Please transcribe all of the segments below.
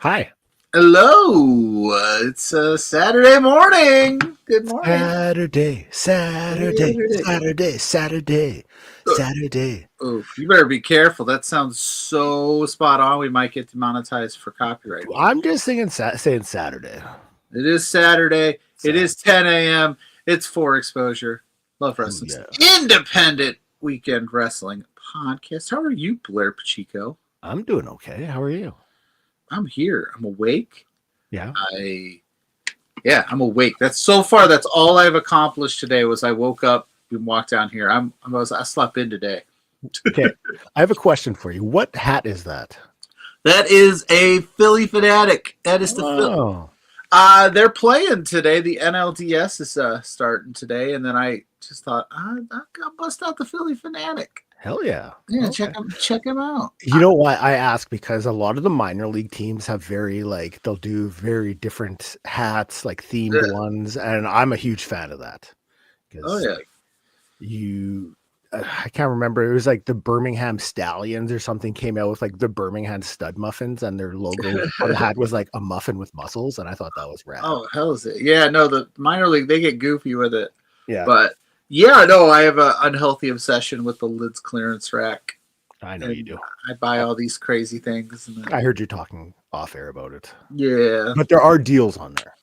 Hi. Hello. It's Saturday morning. Good morning. Saturday. Oh, you better be careful. That sounds so spot on. We might get demonetized for copyright. I'm just saying Saturday. It is Saturday. It is Saturday. 10 a.m. It's for Exposure. Love Wrestling. Yeah. Independent weekend wrestling podcast. How are you, Blair Pacheco? I'm doing okay. How are you? I'm here. I'm awake. Yeah. I'm awake. That's all I've accomplished today was I woke up and walked down here. I slept in today. Okay. I have a question for you. What hat is that? That is a Philly Fanatic. That is the Philly. They're playing today. The NLDS is starting today, and then I just thought I'll bust out the Philly Fanatic. Hell yeah. Yeah, okay. check him out. You know why I ask? Because a lot of the minor league teams have they'll do very different hats, like themed ones, and I'm a huge fan of that. Oh yeah. I can't remember. It was like the Birmingham Stallions or something came out with like the Birmingham Stud Muffins, and their logo on the hat was like a muffin with muscles, and I thought that was rad. Oh, hell is it? Yeah, no, the minor league, they get goofy with it. Yeah. But yeah, no, I have an unhealthy obsession with the Lids clearance rack. I know you do. I buy all these crazy things. I heard you talking off air about it. Yeah. But there are deals on there.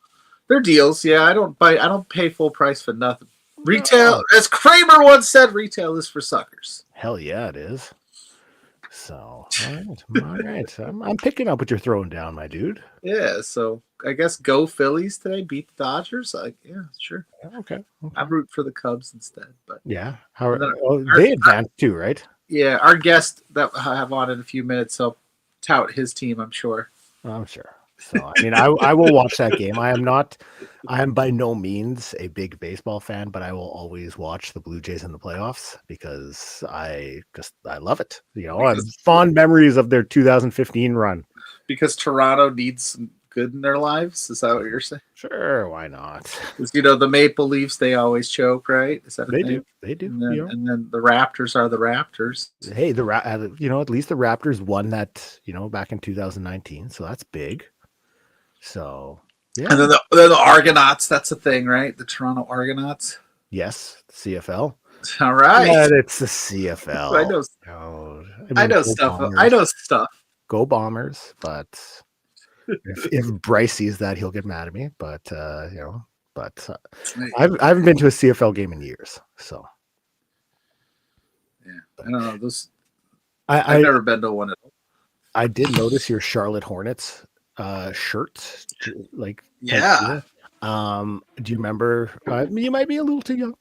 They're deals, yeah. I don't pay full price for nothing. Retail, as Kramer once said, retail is for suckers. Hell yeah, it is. So, all right. I'm picking up what you're throwing down, my dude. Yeah, so I guess go Phillies today, beat the Dodgers. Yeah, sure. Okay. I root for the Cubs instead, but yeah. They advanced too, right? Yeah, our guest that I have on in a few minutes, so tout his team, I'm sure. I'm sure. So I mean, I will watch that game. I am by no means a big baseball fan, but I will always watch the Blue Jays in the playoffs because I love it. You know, I have fond memories of their 2015 run. Because Toronto needs some good in their lives? Is that what you're saying? Sure, why not? Because, the Maple Leafs, they always choke, right? Is that they do? They do. And then the Raptors are the Raptors. Hey, at least the Raptors won that, back in 2019, so that's big. So, yeah. And then the Argonauts, that's a thing, right? The Toronto Argonauts. Yes, CFL. All right. Yeah, it's the CFL. I know. I know stuff. Bombers. I know stuff. Go Bombers, but if Bryce sees that, he'll get mad at me. But I haven't been to a CFL game in years. So, yeah, I don't know those. I've never been to one at all. I did notice your Charlotte Hornets shirt, like yeah. Do you remember? You might be a little too young.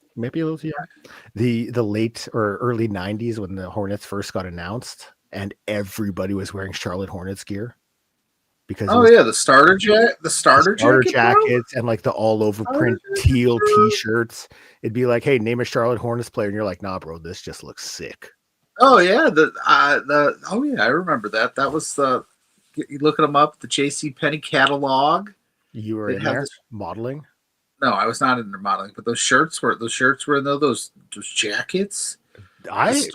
The late or early 90s when the Hornets first got announced, and everybody was wearing Charlotte Hornets gear because the starter jackets and like the all over print teal T-shirts. It'd be like, hey, name a Charlotte Hornets player, and you're like, nah, bro, this just looks sick. Oh yeah, I remember that. That was the. You looking them up, the J.C. Penney catalog. You were in there modeling? No, I was not in there modeling, but those shirts were in there, those jackets. I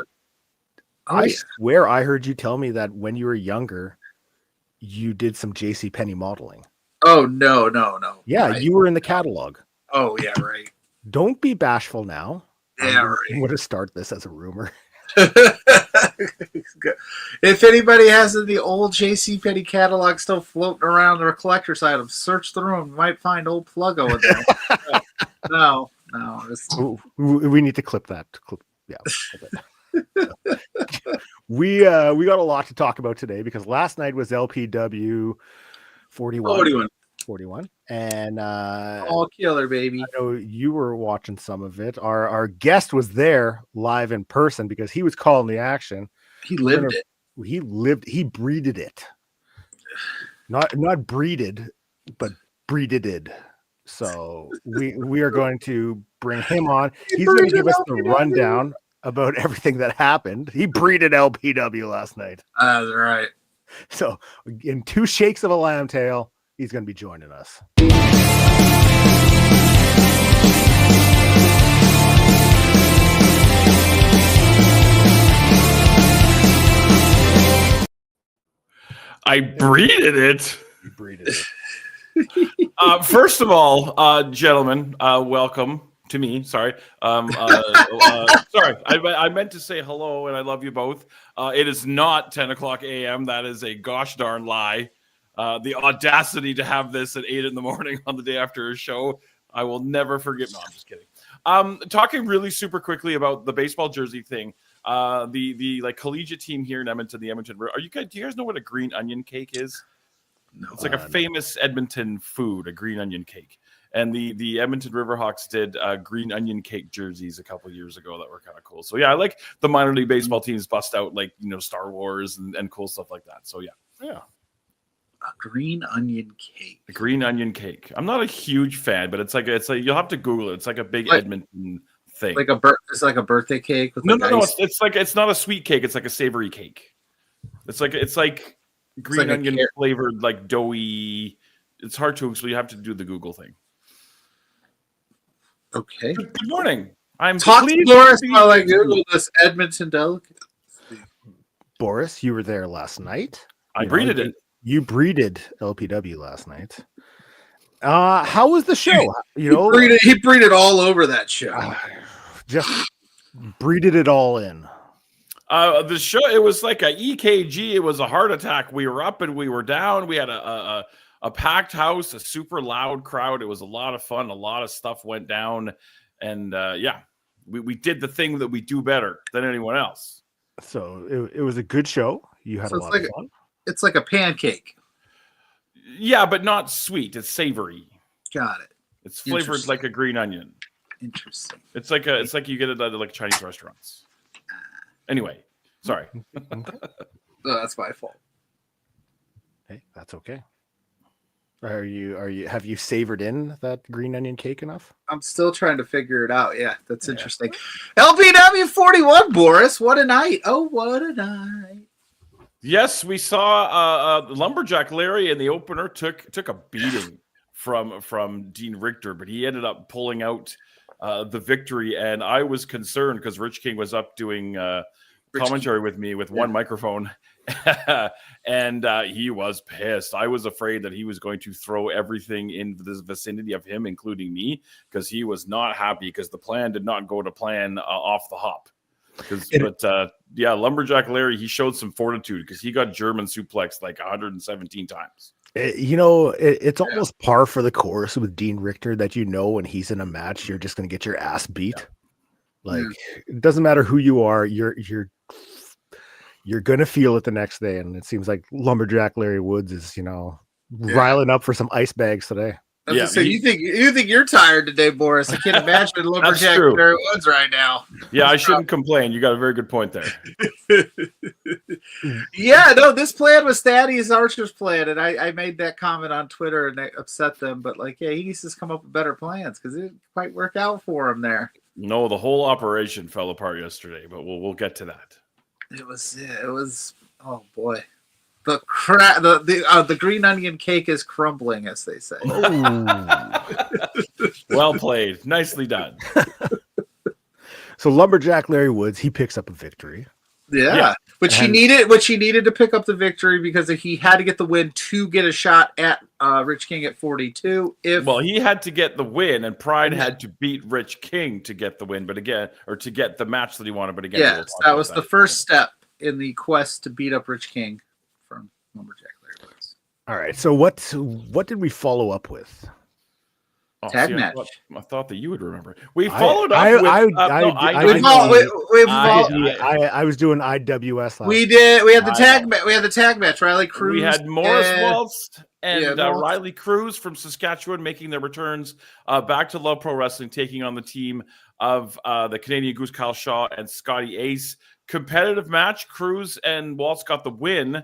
swear I heard you tell me that when you were younger, you did some J.C. Penney modeling. Oh no. Yeah, you were in the catalog. Oh yeah, right. Don't be bashful now. Yeah, right. I'm going to start this as a rumor. If anybody has the old J.C. Penney catalog still floating around or collector's items, search the room. You might find old Pluggo in there. No. We need to clip that. We got a lot to talk about today because last night was LPW 41. And all killer, baby. I know you were watching some of it. Our guest was there live in person because he was calling the action. He lived it. He breeded it. Not breeded, but breeded. So we are going to bring him on. He's going to give us the rundown about everything that happened. He breeded LPW last night. That's right. So in 2 shakes of a lamb tail, he's going to be joining us. I breeded it. You breeded it. First of all, gentlemen, welcome to me. Sorry. Sorry. I meant to say hello and I love you both. It is not 10 o'clock a.m. That is a gosh darn lie. The audacity to have this at 8 in the morning on the day after a show. I will never forget. No, I'm just kidding. Talking really super quickly about the baseball jersey thing. The like collegiate team here in Edmonton, the Edmonton. Do you guys know what a green onion cake is? No, it's like a famous Edmonton food, a green onion cake. And the Edmonton Riverhawks did green onion cake jerseys a couple years ago that were kind of cool. So yeah, I like the minor league baseball teams bust out like Star Wars and cool stuff like that. So yeah. A green onion cake. A green onion cake. I'm not a huge fan, but it's like you'll have to Google it. It's like a big Edmonton thing. It's like a birthday cake with no. It's not a sweet cake. It's like a savory cake. It's like green onion flavored, like doughy. It's hard to explain. You have to do the Google thing. Okay. Good morning. I'm Talk to Boris while I Google this Edmonton delicacy. Boris, you were there last night. I breeded it. You breeded LPW last night. How was the show? He breeded all over that show. Just breeded it all in. The show, it was like a EKG. It was a heart attack. We were up and we were down. We had a packed house, a super loud crowd. It was a lot of fun. A lot of stuff went down. And we did the thing that we do better than anyone else. So it was a good show. You had a lot of fun. It's like a pancake. Yeah, but not sweet. It's savory. Got it. It's flavored like a green onion. Interesting. It's like you get it at like Chinese restaurants. Anyway, sorry. No, that's my fault. Hey, that's okay. Have you savored in that green onion cake enough? I'm still trying to figure it out. Yeah, that's interesting. LPW 41, Boris. What a night. Oh, what a night. Yes, we saw Lumberjack Larry in the opener took a beating from Dean Richter, but he ended up pulling out the victory. And I was concerned because Rich King was up doing commentary with me with one microphone, and he was pissed. I was afraid that he was going to throw everything in the vicinity of him, including me, because he was not happy because the plan did not go to plan off the hop. Lumberjack Larry, he showed some fortitude because he got German suplexed like 117 times. It's almost par for the course with Dean Richter that when he's in a match, you're just going to get your ass beat. It doesn't matter who you are, you're going to feel it the next day. And it seems like Lumberjack Larry Woods is, riling up for some ice bags today. So you think you're tired today, Boris? I can't imagine Lumberjack Larry Woods right now. Yeah, I shouldn't complain. You got a very good point there. This plan was Thaddeus Archer's plan, and I made that comment on Twitter, and it upset them. But he needs to come up with better plans because it didn't quite work out for him there. No, the whole operation fell apart yesterday, but we'll get to that. It was. Oh boy. The green onion cake is crumbling, as they say. Well played. Nicely done. So Lumberjack Larry Woods, he picks up a victory. Yeah. Which he needed to pick up the victory because he had to get the win to get a shot at Rich King at 42. He had to get the win, and Pride had to beat Rich King to get the win, to get the match that he wanted. But again, that was the first step in the quest to beat up Rich King from Lumberjack Larry Woods. All right. So what did we follow up with? Tag match. I thought that you would remember. We followed up I was doing IWS last. We did. We had the tag match. We had the tag match. Riley Cruz. We had Morris Waltz and Riley Cruz from Saskatchewan making their returns back to Love Pro Wrestling, taking on the team of the Canadian Goose, Kyle Shaw, and Scotty Ace. Competitive match. Cruz and Waltz got the win.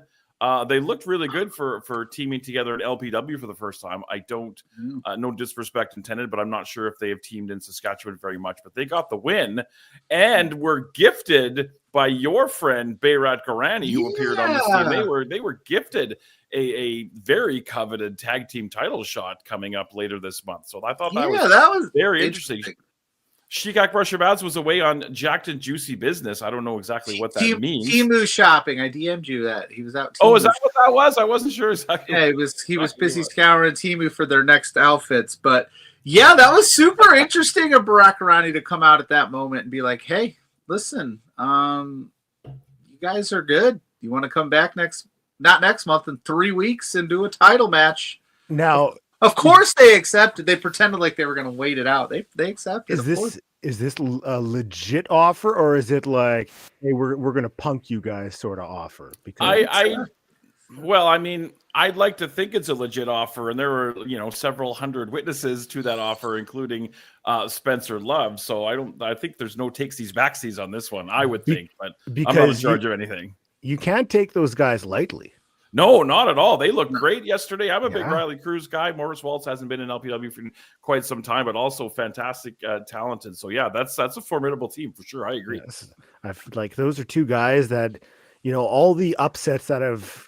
They looked really good for teaming together at LPW for the first time. I don't, no disrespect intended, but I'm not sure if they have teamed in Saskatchewan very much. But they got the win and were gifted by your friend Bayrat Garani, who appeared on the scene. They were gifted a very coveted tag team title shot coming up later this month. So I thought that was very interesting. Shikak Brushabaz was away on jacked and juicy business. I don't know exactly what that means. Temu shopping. I DM'd you that he was out. Oh, is that what that was? I wasn't sure exactly. Yeah, he was busy scouring Temu for their next outfits. But yeah, that was super interesting of Barack Arani to come out at that moment and be like, "Hey, listen, you guys are good. You want to come back not next month, in 3 weeks and do a title match?" Now, of course they accepted. They pretended like they were going to wait it out. They accepted. Is this a legit offer, or is it like, hey, we're going to punk you guys sort of offer? Because I'd like to think it's a legit offer, and there were several hundred witnesses to that offer, including Spencer Love. So I think there's no takesies backsies on this one. I would think, but I'm not in charge of anything. You can't take those guys lightly. No, not at all. They looked great yesterday. I'm a big Riley Cruz guy. Morris Waltz hasn't been in LPW for quite some time, but also fantastic, talented. So yeah, that's a formidable team for sure. I agree. Yes. Those are two guys that, all the upsets that have,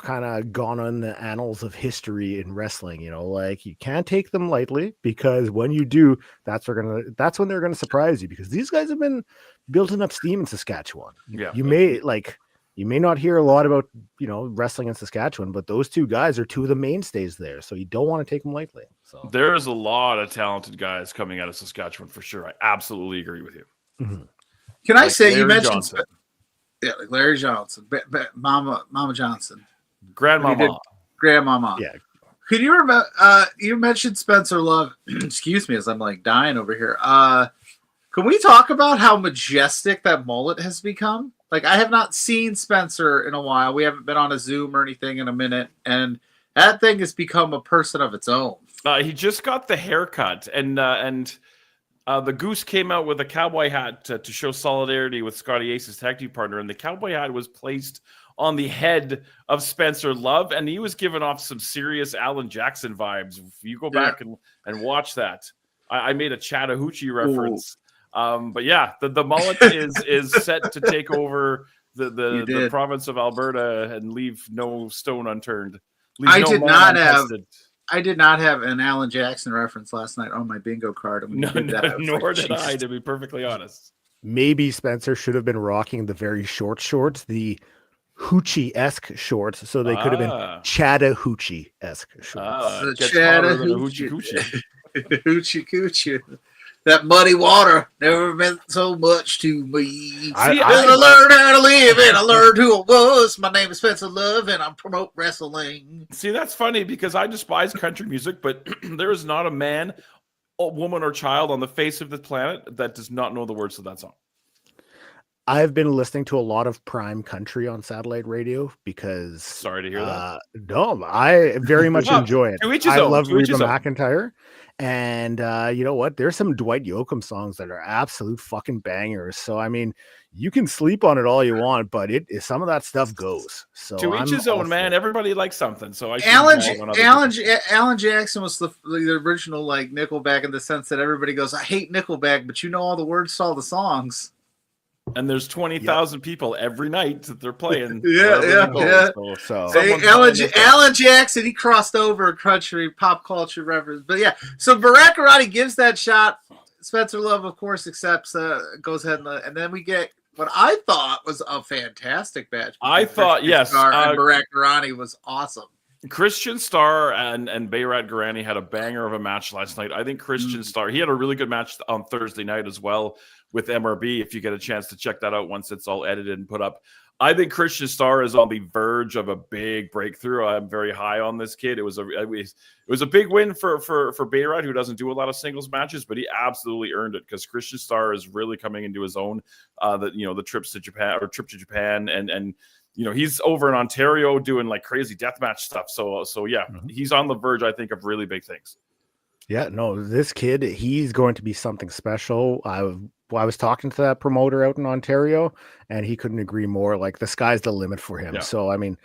kind of gone on the annals of history in wrestling, you can't take them lightly, because when you do, that's when they're gonna surprise you, because these guys have been building up steam in Saskatchewan. Yeah, you may not hear a lot about, wrestling in Saskatchewan, but those two guys are two of the mainstays there. So you don't want to take them lightly. So there's a lot of talented guys coming out of Saskatchewan for sure. I absolutely agree with you. Mm-hmm. Can I say, you mentioned Johnson. Like Larry Johnson, Mama Johnson, Grandmama. Yeah. Can you remember? You mentioned Spencer Love. Excuse me, as I'm like dying over here. Can we talk about how majestic that mullet has become? Like, I have not seen Spencer in a while. We haven't been on a Zoom or anything in a minute, and that thing has become a person of its own. He just got the haircut, and the Goose came out with a cowboy hat to show solidarity with Scotty Ace's tag team partner, and the cowboy hat was placed on the head of Spencer Love, and he was giving off some serious Alan Jackson vibes. If you go back and watch that, I made a Chattahoochee reference. But yeah, the mullet is set to take over the province of Alberta and leave no stone unturned. I did not have an Alan Jackson reference last night on my bingo card. Nor did I, to be perfectly honest. Maybe Spencer should have been rocking the very short shorts, the Hoochie-esque shorts, so they could have been Chattahoochee-esque shorts. Chattahoochee. Hoochie Coochie. That muddy water never meant so much to me. I learned how to live, and I learned who I was. My name is Spencer Love, and I promote wrestling. See, that's funny, because I despise country music, but there is not a man, a woman, or child on the face of the planet that does not know the words to that song. I've been listening to a lot of prime country on satellite radio because... Sorry to hear that. No, I very much enjoy it. I love Reba McEntire. And you know what? There's some Dwight Yoakam songs that are absolute fucking bangers. So, I mean, you can sleep on it all you want, but some of that stuff goes. So to each his own, man. Everybody likes something. So Alan Jackson was the original like Nickelback, in the sense that everybody goes, I hate Nickelback, but you know all the words to all the songs. And there's 20,000 people every night that they're playing. Yeah. So Alan Jackson, he crossed over country pop culture reference. But yeah, so Barack Arani gives that shot. Spencer Love, of course, accepts, goes ahead, and then we get what I thought was a fantastic match. I thought, yes. And Barack Arani was awesome. Christian Starr and Bayrat Garani had a banger of a match last night. I think Christian Starr, he had a really good match on Thursday night as well with MRB, if you get a chance to check that out once it's all edited and put up. I think Christian Starr is on the verge of a big breakthrough. I'm very high on this kid. It was a big win for Bayrat, who doesn't do a lot of singles matches, but he absolutely earned it, because Christian Starr is really coming into his own. The trip to Japan, and he's over in Ontario doing like crazy deathmatch stuff. So yeah, he's on the verge, I think, of really big things. Yeah, no, this kid, he's going to be something special. I was talking to that promoter out in Ontario, and he couldn't agree more. Like, the sky's the limit for him. Yeah. So, I mean,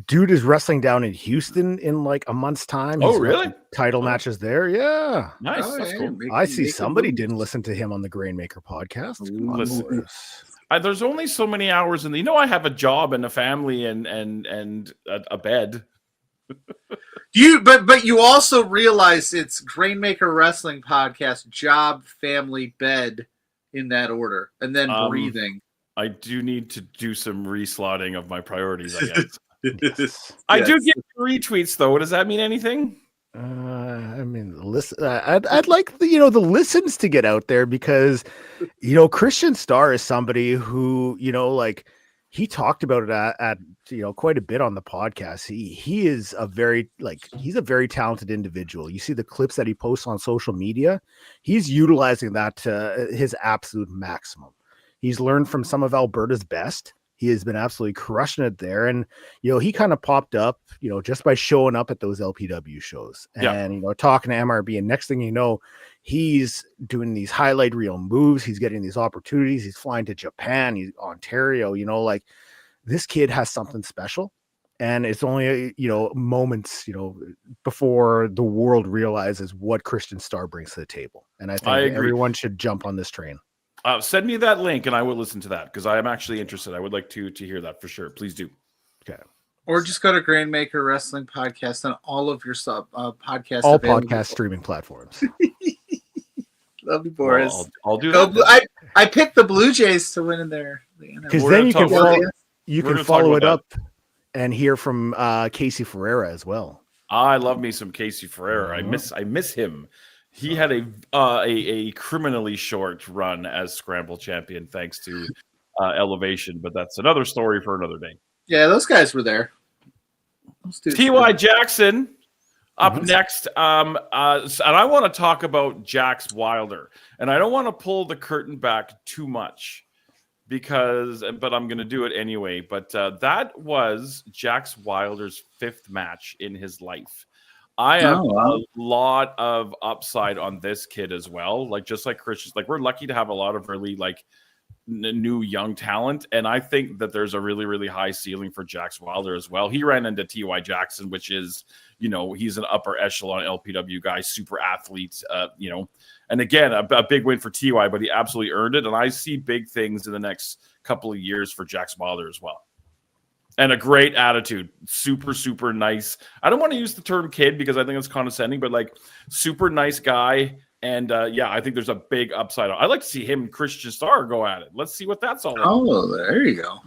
dude is wrestling down in Houston in like a month's time. Oh, really? Title matches there. Yeah. Nice. That's cool. I see somebody didn't listen to him on the Grainmaker podcast. There's only so many hours in the, I have a job and a family and a bed. But you also realize it's Grainmaker Wrestling Podcast, job, family, bed, in that order, and then breathing. I do need to do some reslotting of my priorities, I guess. Yes. I do get retweets, though. Does that mean anything? I mean, listen. I'd like the listens to get out there because Christian Starr is somebody who like he talked about it at quite a bit on the podcast. He is he's a very talented individual. You see the clips that he posts on social media. He's utilizing that to his absolute maximum. He's learned from some of Alberta's best. He has been absolutely crushing it there. And, he kind of popped up, just by showing up at those LPW shows and, talking to MRB. And next thing you know, he's doing these highlight reel moves. He's getting these opportunities. He's flying to Japan. He's Ontario, this kid has something special. And it's only, moments, before the world realizes what Christian Starr brings to the table. And I think everyone should jump on this train. Send me that link and I will listen to that because I am actually interested. I would like to hear that for sure. Please do. Okay. Or just go to Grainmaker Wrestling Podcast on all of your podcasts. All podcast streaming platforms. Love you, Boris. Well, I'll do that. I picked the Blue Jays to win in there. Because then you can follow it up and hear from Casey Ferreira as well. I love me some Casey Ferreira. I miss him. He had a criminally short run as Scramble champion thanks to Elevation, but that's another story for another day. Yeah, those guys were there. T.Y. Jackson up next. And I want to talk about Jax Wilder. And I don't want to pull the curtain back too much but I'm going to do it anyway. But that was Jax Wilder's 5th match in his life. I have a lot of upside on this kid as well. Just like Christian, we're lucky to have a lot of really new young talent. And I think that there's a really, really high ceiling for Jax Wilder as well. He ran into T.Y. Jackson, which is, he's an upper echelon LPW guy, super athlete, and again, a big win for T.Y., but he absolutely earned it. And I see big things in the next couple of years for Jax Wilder as well. And a great attitude. Super, super nice. I don't want to use the term kid because I think it's condescending, but super nice guy. And I think there's a big upside. I'd like to see him and Christian Starr go at it. Let's see what that's all about. Oh, there you go.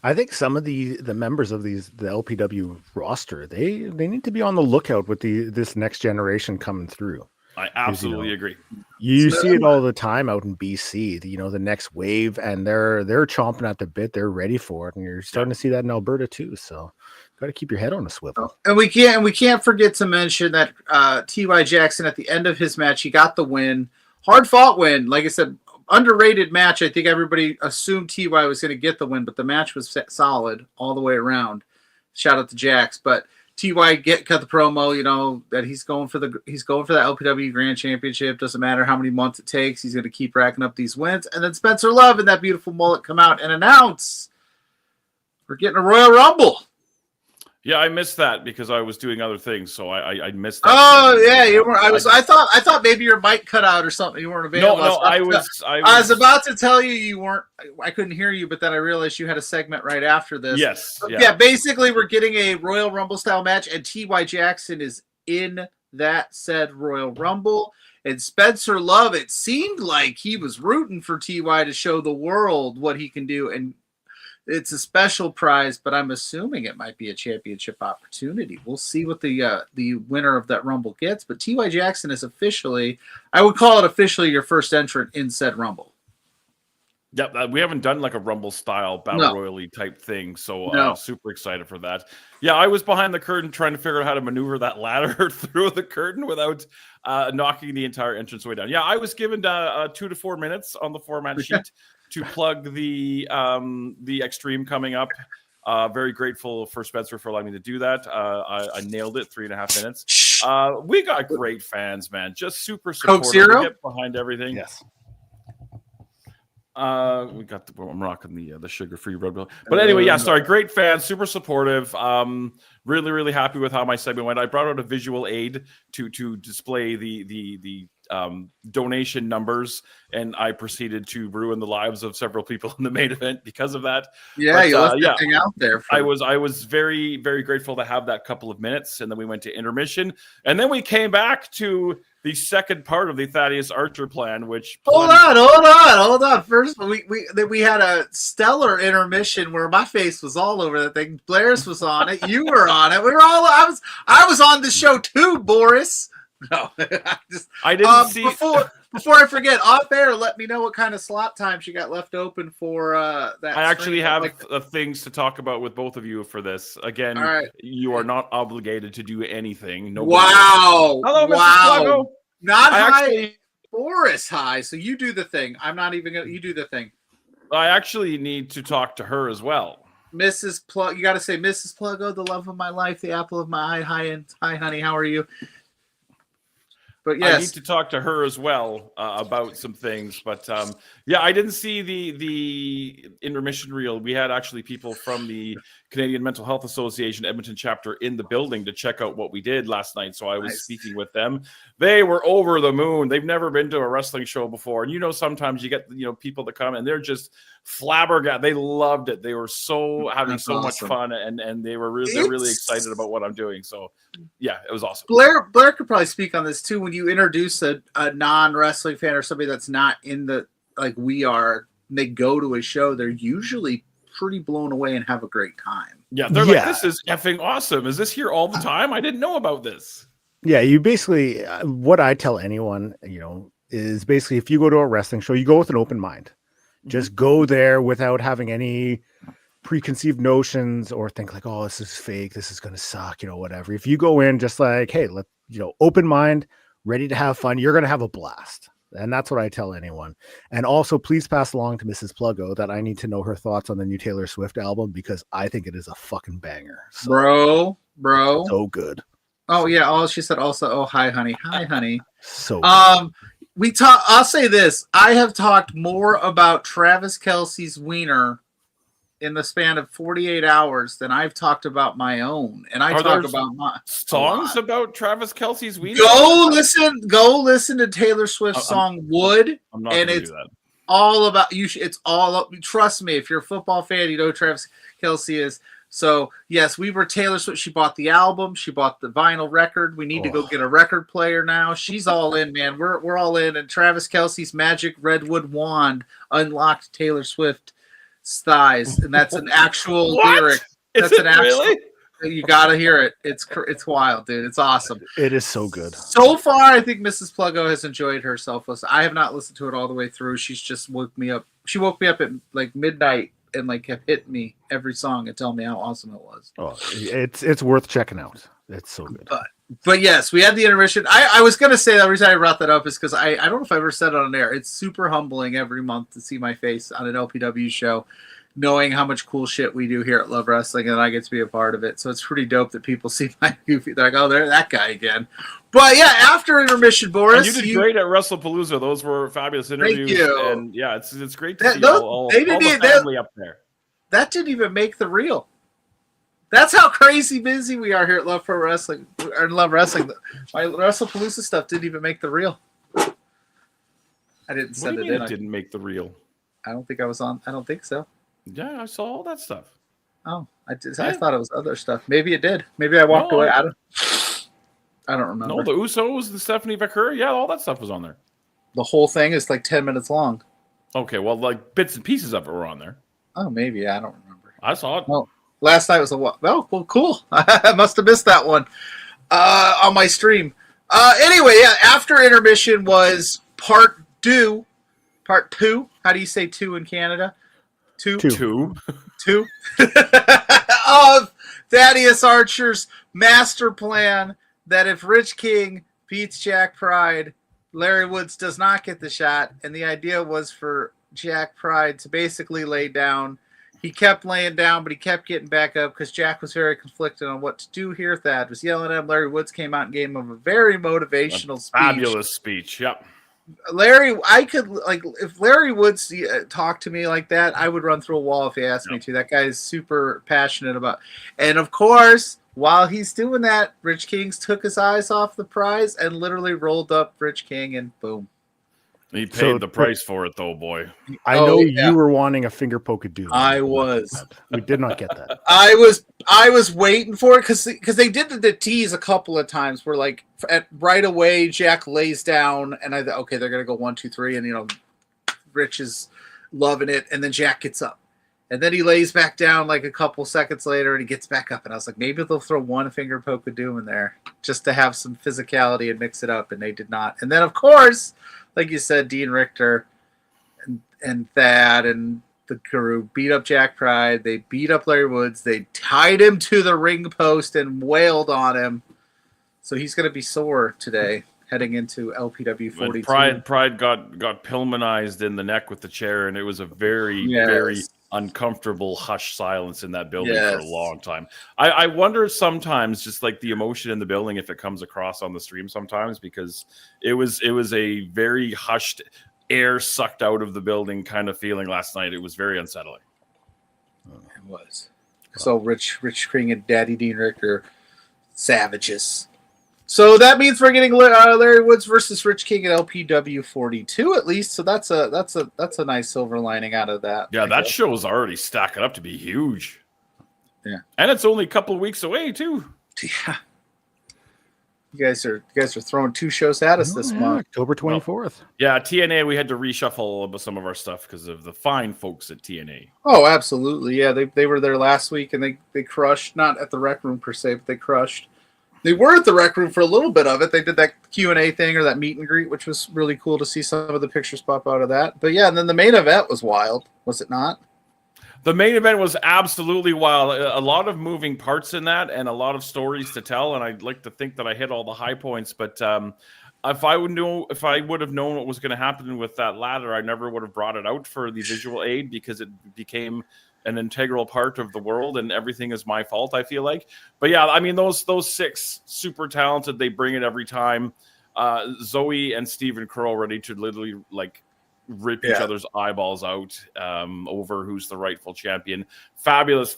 I think some of the members of the LPW roster, they need to be on the lookout with this next generation coming through. I absolutely agree. You see it all the time out in BC, the next wave, and they're chomping at the bit. They're ready for it. And you're starting to see that in Alberta too. So got to keep your head on a swivel. And we can't forget to mention that T.Y. Jackson at the end of his match, he got the win. Hard fought win. Like I said, underrated match. I think everybody assumed T.Y. was going to get the win, but the match was solid all the way around. Shout out to Jax. But T.Y. cut the promo, that he's going for the LPW Grand Championship. Doesn't matter how many months it takes. He's going to keep racking up these wins. And then Spencer Love and that beautiful mullet come out and announce we're getting a Royal Rumble. Yeah, I missed that because I was doing other things, so I missed that. Oh yeah, you were. I thought maybe your mic cut out or something. You weren't available. No, I was about to tell you weren't. I couldn't hear you, but then I realized you had a segment right after this. Yes. Yeah. Basically, we're getting a Royal Rumble style match, and T.Y. Jackson is in that said Royal Rumble. And Spencer Love, it seemed like he was rooting for T.Y. to show the world what he can do, and it's a special prize, but I'm assuming it might be a championship opportunity. We'll see what the winner of that Rumble gets. But T.Y. Jackson is officially, I would call it officially your first entrant in said Rumble. Yeah, we haven't done a Rumble style battle royale type thing, so super excited for that. Yeah, I was behind the curtain trying to figure out how to maneuver that ladder through the curtain without knocking the entire entrance way down. Yeah, I was given 2 to 4 minutes on the format sheet to plug the Extreme coming up. Very grateful for Spencer for allowing me to do that. I nailed it, 3.5 minutes. We got great fans, man. Just super supportive. Coke Zero? We get behind everything. Yes. I'm rocking the sugar-free Red Bull. But anyway, great fans, super supportive. Really, really happy with how my segment went. I brought out a visual aid to display the donation numbers, and I proceeded to ruin the lives of several people in the main event because of that. Yeah, you left that thing out there. I was very, very grateful to have that couple of minutes, and then we went to intermission, and then we came back to the second part of the Thaddeus Archer plan. Which hold on. First, we had a stellar intermission where my face was all over that thing. Blair's was on it. You were on it. We were all. I was on the show too, Boris. No, I didn't see. Before I forget, off air, let me know what kind of slot times you got left open for that. I actually have things to talk about with both of you for this. Again, right. You are not obligated to do anything. Wow. Hello, Mr. Plago. Not high, Boris high. So you do the thing. I'm not even going to. You do the thing. I actually need to talk to her as well. Mrs. Plug, you got to say, Mrs. Pluggo, the love of my life, the apple of my eye. Hi, honey. How are you? But yes, I need to talk to her as well about some things. But I didn't see the intermission reel. We had actually people from the Canadian Mental Health Association Edmonton chapter in the building to check out what we did last night. So I was speaking with them. They were over the moon. They've never been to a wrestling show before. And sometimes you get people that come and they're just flabbergasted. They loved it. They were having so much fun, and they're really excited about what I'm doing. So yeah, it was awesome. Blair could probably speak on this too. When you introduce a non-wrestling fan or somebody that's not in the like we are, and they go to a show, they're usually pretty blown away and have a great time. Yeah, they're like, this is effing awesome. Is this here all the time? I didn't know about this. Yeah, you basically, what I tell anyone, is basically if you go to a wrestling show, you go with an open mind. Just go there without having any preconceived notions or think like, oh, this is fake, this is going to suck, whatever. If you go in just like, hey, open mind, ready to have fun, you're going to have a blast. And that's what I tell anyone. And also, please pass along to Mrs. Pluggo that I need to know her thoughts on the new Taylor Swift album because I think it is a fucking banger. So, bro. So good. Oh, yeah. Oh, she said also, oh, hi, honey. Hi, honey. So good. I'll say this. I have talked more about Travis Kelce's wiener in the span of 48 hours than I've talked about my own. And I talk about my songs about Travis Kelce's wiener. Go listen to Taylor Swift's song Wood. I'm not and it's all about you. It's all up. Trust me, if you're a football fan, you know who Travis Kelce is. So yes, we were Taylor Swift. She bought the album. She bought the vinyl record. We need to go get a record player now. She's all in, man. We're all in. And Travis Kelce's magic redwood wand unlocked Taylor Swift's thighs, and that's an actual lyric. That's an actual. Really? You gotta hear it. It's wild, dude. It's awesome. It is so good. So far, I think Mrs. Pluggo has enjoyed herself. I have not listened to it all the way through. She's just woke me up. She woke me up at like midnight and like kept hitting me every song and telling me how awesome it was. Oh, it's worth checking out. It's so good. But yes, we had the intermission. I was gonna say the reason I brought that up is because I don't know if I ever said it on air. It's super humbling every month to see my face on an LPW show, knowing how much cool shit we do here at Love Wrestling, and I get to be a part of it. So it's pretty dope that people see my goofy. They're like, oh, there's that guy again. But yeah, after intermission, Boris, and you did great at WrestlePalooza. Those were fabulous interviews. Thank you. And yeah, it's great to see all the family up there. That didn't even make the reel. That's how crazy busy we are here at Love Pro Wrestling or Love Wrestling. My WrestlePalooza stuff didn't even make the reel. I didn't send it in. It didn't make the reel. I don't think I was on. I don't think so. Yeah, I saw all that stuff. Oh, I did. Yeah. I thought it was other stuff. Maybe it did. Maybe I walked away. I don't remember. No, the Usos, the Stephanie Vaquer, yeah, all that stuff was on there. The whole thing is like 10 minutes long. Okay, well, like bits and pieces of it were on there. Oh, maybe. I don't remember. I saw it. Well, last night was a what? Oh, well, cool. I must have missed that one on my stream. Anyway, yeah, after intermission was part two. How do you say two in Canada? Two. Of Thaddeus Archer's master plan that if Rich King beats Jack Pride, Larry Woods does not get the shot. And the idea was for Jack Pride to basically lay down. He kept laying down, but he kept getting back up because Jack was very conflicted on what to do here. Thad was yelling at him. Larry Woods came out and gave him a very motivational speech. Fabulous speech. Yep. Larry, I could if Larry Woods talked to me like that, I would run through a wall if he asked me to. That guy is super passionate about. And of course, while he's doing that, Rich King's took his eyes off the prize and literally rolled up Rich King, and boom. He paid the price for it, though, boy. I know you were wanting a finger poke of doom. I was. We did not get that. I was waiting for it because they did the tease a couple of times where like right away Jack lays down and I thought, okay, they're gonna go 1, 2, 3, and Rich is loving it, and then Jack gets up. And then he lays back down like a couple seconds later and he gets back up. And I was like, maybe they'll throw one finger poke of doom in there just to have some physicality and mix it up. And they did not. And then, of course, like you said, Dean Richter and Thad and the crew beat up Jack Pride. They beat up Larry Woods. They tied him to the ring post and wailed on him. So he's going to be sore today heading into LPW 42. Pride got Pillmanized in the neck with the chair, and it was a very, very uncomfortable hush silence in that building for a long time. I wonder sometimes just like the emotion in the building if it comes across on the stream sometimes, because it was a very hushed, air sucked out of the building kind of feeling last night. It was very unsettling. It was. So Rich King and Daddy Dean Richter, savages. So that means we're getting Larry Woods versus Rich King at LPW 42 at least. So that's a nice silver lining out of that. Yeah, that show is already stacking up to be huge. Yeah, and it's only a couple of weeks away too. Yeah, you guys are throwing 2 shows at us this month. October 24th. Well, yeah, TNA. We had to reshuffle some of our stuff because of the fine folks at TNA. Oh, absolutely. Yeah, they were there last week and they crushed. Not at the Rec Room per se, but they crushed. They were at the Rec Room for a little bit of it. They did that Q&A thing or that meet and greet, which was really cool to see some of the pictures pop out of that. But yeah, and then the main event was wild, was it not? The main event was absolutely wild. A lot of moving parts in that and a lot of stories to tell. And I'd like to think that I hit all the high points. But if I would have known what was going to happen with that ladder, I never would have brought it out for the visual aid because it became an integral part of the world, and everything is my fault, I feel like. But yeah, I mean, those 6 super talented, they bring it every time. Zoe and Stephen Crow ready to literally like rip each other's eyeballs out over who's the rightful champion. Fabulous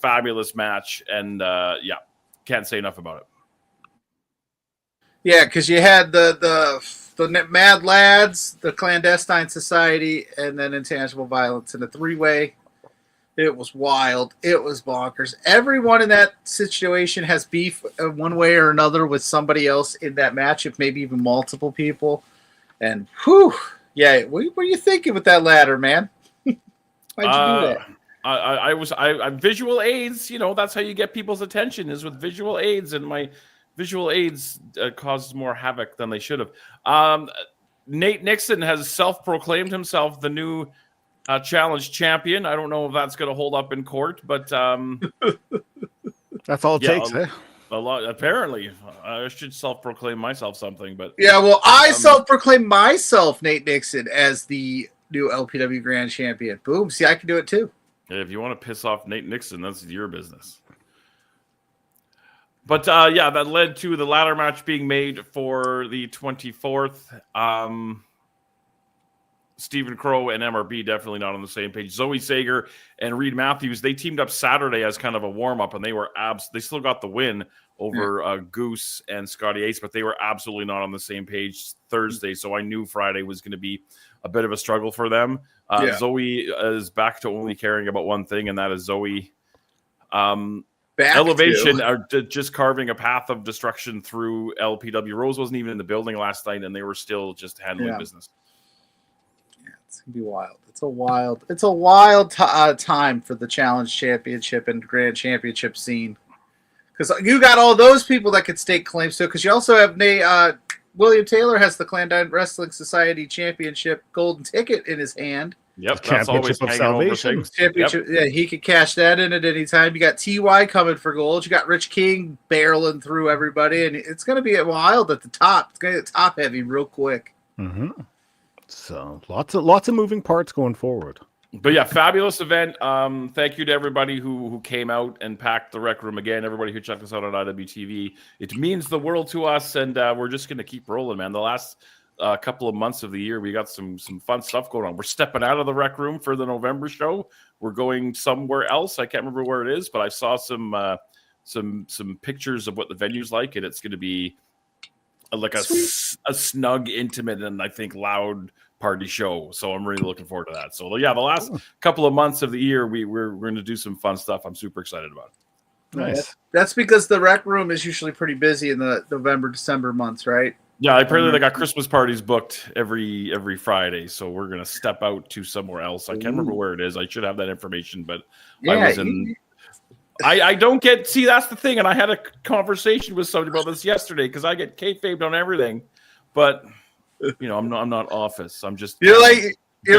match, and can't say enough about it. Yeah, because you had the Mad Lads, the Clandestine Society, and then Intangible Violence in a 3-way. It was wild. It was bonkers. Everyone in that situation has beef one way or another with somebody else in that match, if maybe even multiple people. And whew, yeah, what were you thinking with that ladder, man? Why'd you do that? I visual aids. That's how you get people's attention, is with visual aids, and my visual aids caused more havoc than they should have. Nate Nixon has self-proclaimed himself the new challenge champion. I don't know if that's going to hold up in court, but that's all it takes. A lot. Apparently, I should self-proclaim myself something, but yeah. Well, I self-proclaim myself, Nate Nixon, as the new LPW Grand Champion. Boom. See, I can do it too. If you want to piss off Nate Nixon, that's your business. But that led to the ladder match being made for the 24th. Stephen Crow and MRB definitely not on the same page. Zoe Sager and Reed Matthews, they teamed up Saturday as kind of a warm-up, and they still got the win over Goose and Scotty Ace, but they were absolutely not on the same page Thursday, so I knew Friday was going to be a bit of a struggle for them. Zoe is back to only caring about one thing, and that is Zoe Elevation are just carving a path of destruction through LPW. Rose wasn't even in the building last night, and they were still just handling business. It's gonna be wild. It's a wild time for the Challenge Championship and Grand Championship scene, because you got all those people that could stake claims to it. Because you also have William Taylor has the Clandestine Wrestling Society Championship golden ticket in his hand. Yep, that's always of salvation. Championship, yeah, he could cash that in at any time. You got TY coming for gold. You got Rich King barreling through everybody, and it's going to be wild at the top. It's going to get top heavy real quick. Mm-hmm. So lots of moving parts going forward. But yeah, fabulous event. Thank you to everybody who came out and packed the Rec Room again. Everybody who checked us out on IWTV. It means the world to us, and we're just going to keep rolling, man. The last couple of months of the year, we got some fun stuff going on. We're stepping out of the Rec Room for the November show. We're going somewhere else. I can't remember where it is, but I saw some some pictures of what the venue's like, and it's going to be like a snug, intimate, and I think loud party show. So I'm really looking forward to that. So yeah, the last couple of months of the year, we're going to do some fun stuff. I'm super excited about it. Nice. That's because the rec room is usually pretty busy in the November, December months, right? Yeah, apparently they got Christmas parties booked every Friday, so we're gonna step out to somewhere else. I can't remember where it is. I should have that information, but I was in. I don't get. See, that's the thing, and I had a conversation with somebody about this yesterday because I get kayfabed on everything, but I'm not Office. I'm just you're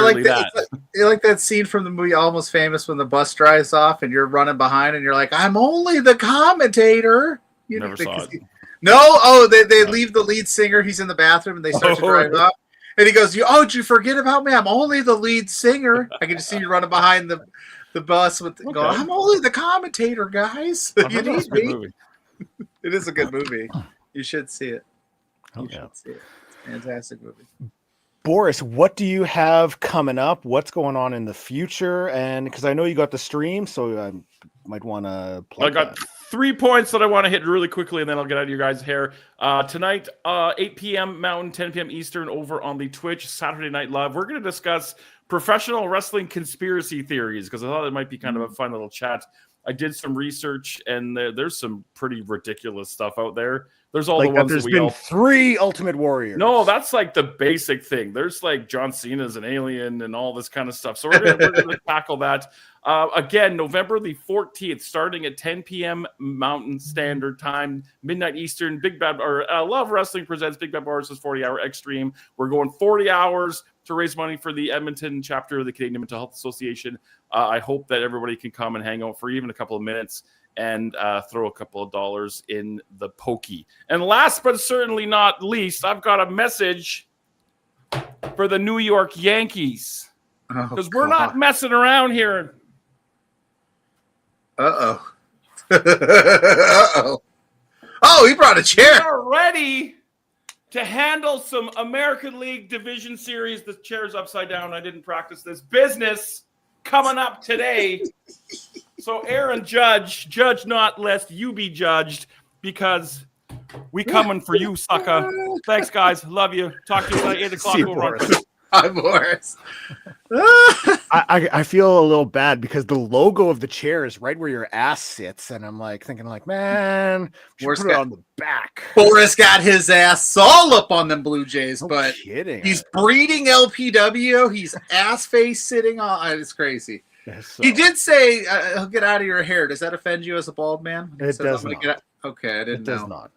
like that scene from the movie Almost Famous when the bus drives off and you're running behind and you're like, I'm only the commentator. Never saw it. No, they leave the lead singer. He's in the bathroom and they start to drive up. And he goes, did you forget about me? I'm only the lead singer. I can just see you running behind the bus going, I'm only the commentator, guys. You need me. It is a good movie. You should see it. You should see it. It's a fantastic movie. Boris, what do you have coming up? What's going on in the future? And because I know you got the stream, so I might want to plug I got 3 points that I want to hit really quickly, and then I'll get out of your guys' hair. Tonight, 8 p.m. Mountain, 10 p.m. Eastern, over on the Twitch Saturday Night Live, we're going to discuss professional wrestling conspiracy theories, because I thought it might be kind of a fun little chat. I did some research, and there's some pretty ridiculous stuff out there. There's all the ones there's been 3 Ultimate Warriors. No, that's like the basic thing. There's like John Cena's an alien and all this kind of stuff. So we're gonna tackle that. Again, November the 14th, starting at 10 p.m. Mountain Standard Time, midnight Eastern. Love Wrestling presents Big Bad Boris' 40-hour Extreme. We're going 40 hours to raise money for the Edmonton chapter of the Canadian Mental Health Association. I hope that everybody can come and hang out for even a couple of minutes and throw a couple of dollars in the pokey. And last but certainly not least, I've got a message for the New York Yankees. Because we're not messing around here. Uh-oh. Uh-oh. Oh, he brought a chair. We're ready to handle some American League Division Series. The chair's upside down. I didn't practice this. Business coming up today. So Aaron, judge not lest you be judged, because we coming for you, sucker. Thanks, guys. Love you. Talk to you at 8 o'clock. Hi, Boris. I feel a little bad because the logo of the chair is right where your ass sits, and I'm thinking, man, put it on the back. Boris got his ass all up on them Blue Jays, but kidding. He's breeding LPW. He's ass face sitting on. It's crazy. So. He did say he'll get out of your hair. Does that offend you as a bald man? It does not. Okay, I didn't know. It does not.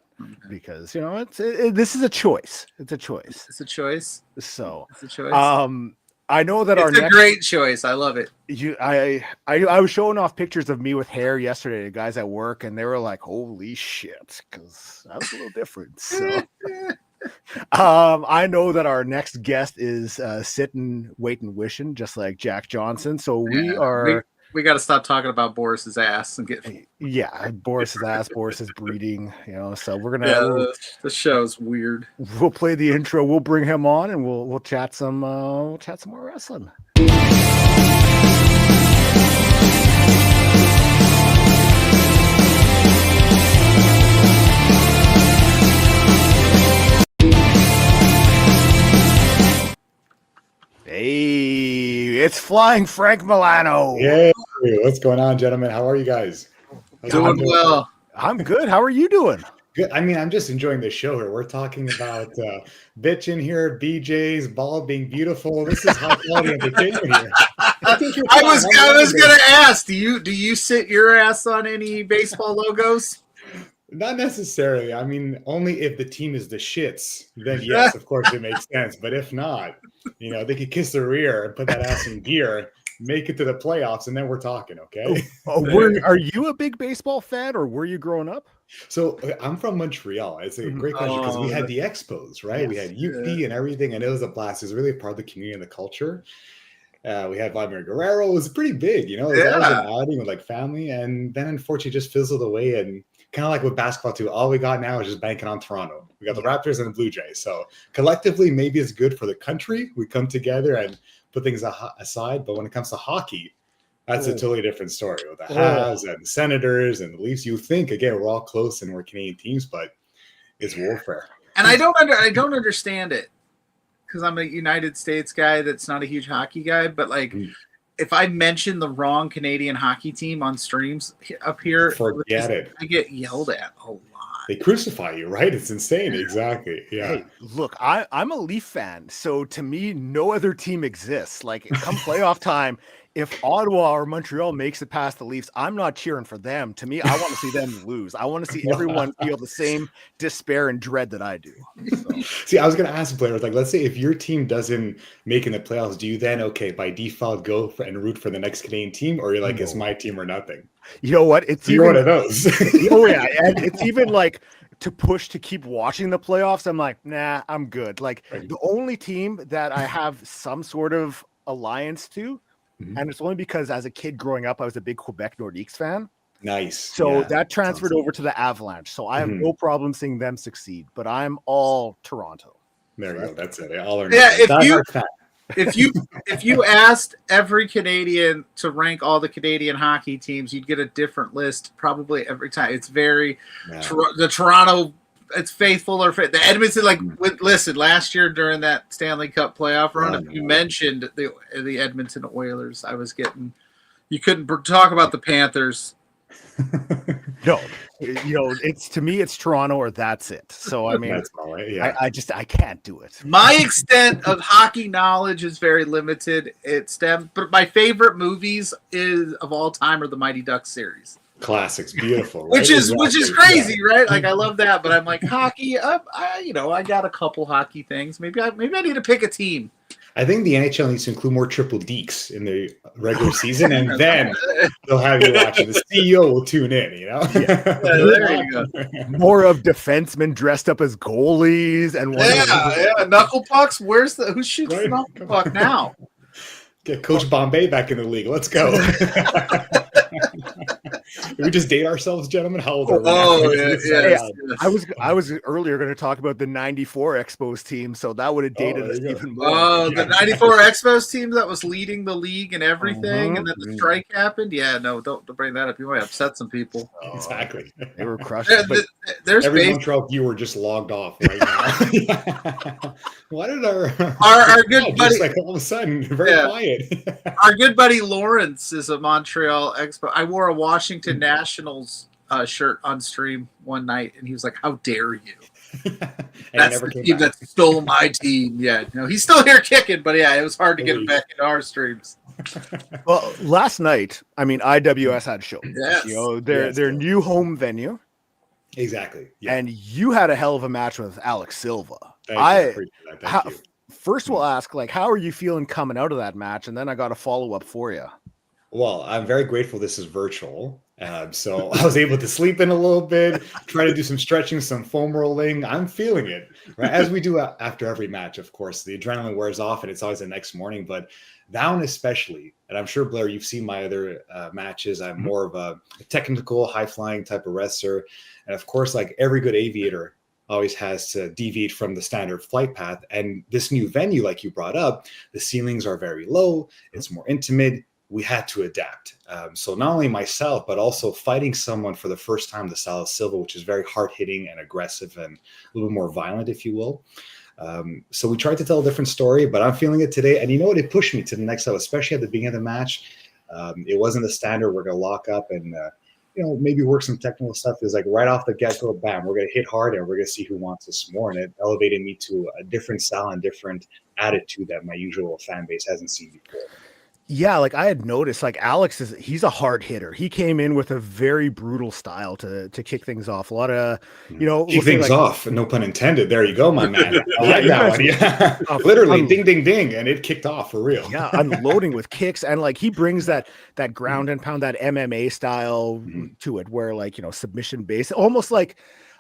Because this is a choice. It's a choice. It's a choice. So it's a choice. I know that it's a great choice. I love it. I was showing off pictures of me with hair yesterday to guys at work, and they were like, "Holy shit!" Because that was a little different. So I know that our next guest is sitting, waiting, wishing, just like Jack Johnson. So we got to stop talking about Boris's ass and get Boris's ass, Boris's breeding. So we're gonna. The show's weird. We'll play the intro. We'll bring him on, and we'll chat some more wrestling. Hey, it's Flyin Frank Milano. Hey, what's going on, gentlemen? How are you guys? Doing well. I'm good. How are you doing? Good. I mean, I'm just enjoying the show here. We're talking about bitching here, BJ's, ball being beautiful. This is high quality entertainment here. I was gonna ask, do you sit your ass on any baseball logos? Not necessarily. I mean, only if the team is the shits, then yes, of course it makes sense. But if not, they could kiss the rear and put that ass in gear, make it to the playoffs, and then we're talking, okay? Are you a big baseball fan, or were you growing up? So I'm from Montreal. It's a great country because we had the Expos, right? Yes, we had UP and everything, and it was a blast. It was really a part of the community and the culture. We had Vladimir Guerrero. It was pretty big, It was always an outing with family, and then unfortunately just fizzled away. And kind of like with basketball too, all we got now is just banking on Toronto. We got the Raptors and the Blue Jays. So collectively, maybe it's good for the country. We come together and put things aside. But when it comes to hockey, That's a totally different story with the Habs and the Senators and the Leafs. You think, again, we're all close and we're Canadian teams, but it's warfare. And I don't understand it because I'm a United States guy that's not a huge hockey guy, but like if I mention the wrong Canadian hockey team on streams up here, forget it. I get yelled at a lot. They crucify you, right? It's insane. Exactly. Yeah. Hey, look, I'm a Leaf fan, so to me, no other team exists. Like, come playoff time, if Ottawa or Montreal makes it past the Leafs, I'm not cheering for them. To me, I want to see them lose. I want to see everyone feel the same despair and dread that I do. So. See, I was going to ask the players, like, let's say if your team doesn't make in the playoffs, do you then, by default, go and root for the next Canadian team? Or you're like, it's my team or nothing? You know what? It's you're one of those. Oh, yeah. And it's even like to push to keep watching the playoffs. I'm like, nah, I'm good. Like, the only team that I have some sort of alliance to, and it's only because as a kid growing up, I was a big Quebec Nordiques fan. Nice. So that transferred over to the Avalanche. So I have no problem seeing them succeed, but I'm all Toronto. There we go. That's it. All or if you asked every Canadian to rank all the Canadian hockey teams, you'd get a different list probably every time. It's very the Toronto. It's faithful or the Edmonton. Like, listen, last year during that Stanley Cup playoff run, if you mentioned the Edmonton Oilers, I was getting. You couldn't talk about the Panthers. No, it's to me, it's Toronto or that's it. So I mean, that's all right. Yeah. I can't do it. My extent of hockey knowledge is very limited. But my favorite movies of all time are the Mighty Ducks series. Classics, beautiful, right? which is crazy, right? Like, I love that, but I'm like, hockey. I got a couple hockey things. Maybe I need to pick a team. I think the NHL needs to include more triple deeks in the regular season, and then they'll have you watching. The CEO will tune in, there you go. More of defensemen dressed up as goalies and knuckle pucks. Who shoots the knuckle puck now? Get Coach Bombay back in the league. Let's go. Did we just date ourselves, gentlemen? How old are we? Oh, yes. I was earlier going to talk about the 94 Expos team, so that would have dated us even more. Oh, the 94 Expos team that was leading the league and everything, and then the strike happened? Yeah, no, don't bring that up. You might upset some people. Exactly. They were crushed. There's every Montreal viewer just logged off right now. Why did our good buddy, just like all of a sudden, very quiet. Our good buddy Lawrence is a Montreal Expo. I wore a Washington Nationals shirt on stream one night, and he was like, "How dare you?" That's the team that stole my team. Yeah, no, he's still here kicking, but yeah, it was hard to get him back into our streams. Well, last night, I mean, IWS had a show. Yes. Their new home venue. Exactly. Yeah. And you had a hell of a match with Alex Silva. Thank you. First, we'll ask, like, how are you feeling coming out of that match? And then I got a follow-up for you. Well, I'm very grateful this is virtual. So I was able to sleep in a little bit, try to do some stretching, some foam rolling. I'm feeling it, right? As we do after every match, of course. The adrenaline wears off, and it's always the next morning. But that one especially, and I'm sure, Blair, you've seen my other matches. I'm more of a technical, high-flying type of wrestler. And, of course, like every good aviator, always has to deviate from the standard flight path. And this new venue, like you brought up, the ceilings are very low. It's more intimate. We had to adapt. So not only myself, but also fighting someone for the first time, the style of Silva, which is very hard-hitting and aggressive and a little bit more violent, if you will. So we tried to tell a different story, but I'm feeling it today. And you know what? It pushed me to the next level, especially at the beginning of the match. It wasn't the standard. We're going to lock up and maybe work some technical stuff. Is like right off the get-go, bam, we're going to hit hard and we're going to see who wants us more. And it elevated me to a different style and different attitude that my usual fan base hasn't seen before. Yeah, like I had noticed, like Alex he's a hard hitter. He came in with a very brutal style to kick things off. A lot of, kick things off. No pun intended. There you go, my man. I like that one. Yeah. Literally, ding, ding, ding, and it kicked off for real. Yeah, unloading with kicks, and like he brings that ground and pound, that MMA style to it, where like submission based, almost like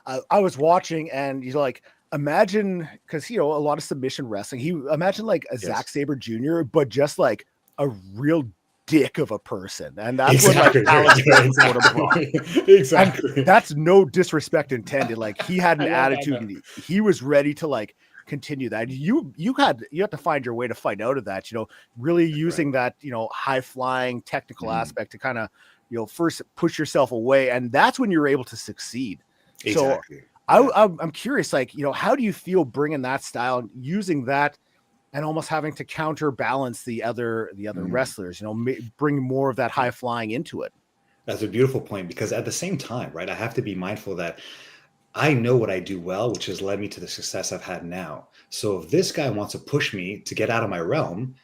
I was watching, and he's like. Imagine, because a lot of submission wrestling. Imagine like a Zack Sabre Jr., but just like a real dick of a person, and that's what like Alex exactly. And that's no disrespect intended. Like he had an attitude, and he was ready to like continue that? You had to find your way to fight out of that, really using that, high flying technical aspect to kind of, first push yourself away. And that's when you're able to succeed. Exactly. So I'm curious, like, how do you feel bringing that style, using that and almost having to counterbalance the other wrestlers, bring more of that high flying into it? That's a beautiful point, because at the same time, right, I have to be mindful that I know what I do well, which has led me to the success I've had now. So if this guy wants to push me to get out of my realm,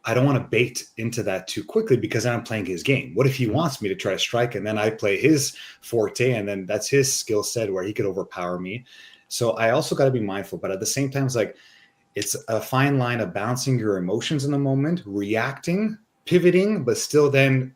I don't want to bait into that too quickly, because then I'm playing his game. What if he wants me to try to strike and then I play his forte, and then that's his skill set where he could overpower me? So I also got to be mindful, but at the same time, it's a fine line of balancing your emotions in the moment, reacting, pivoting, but still then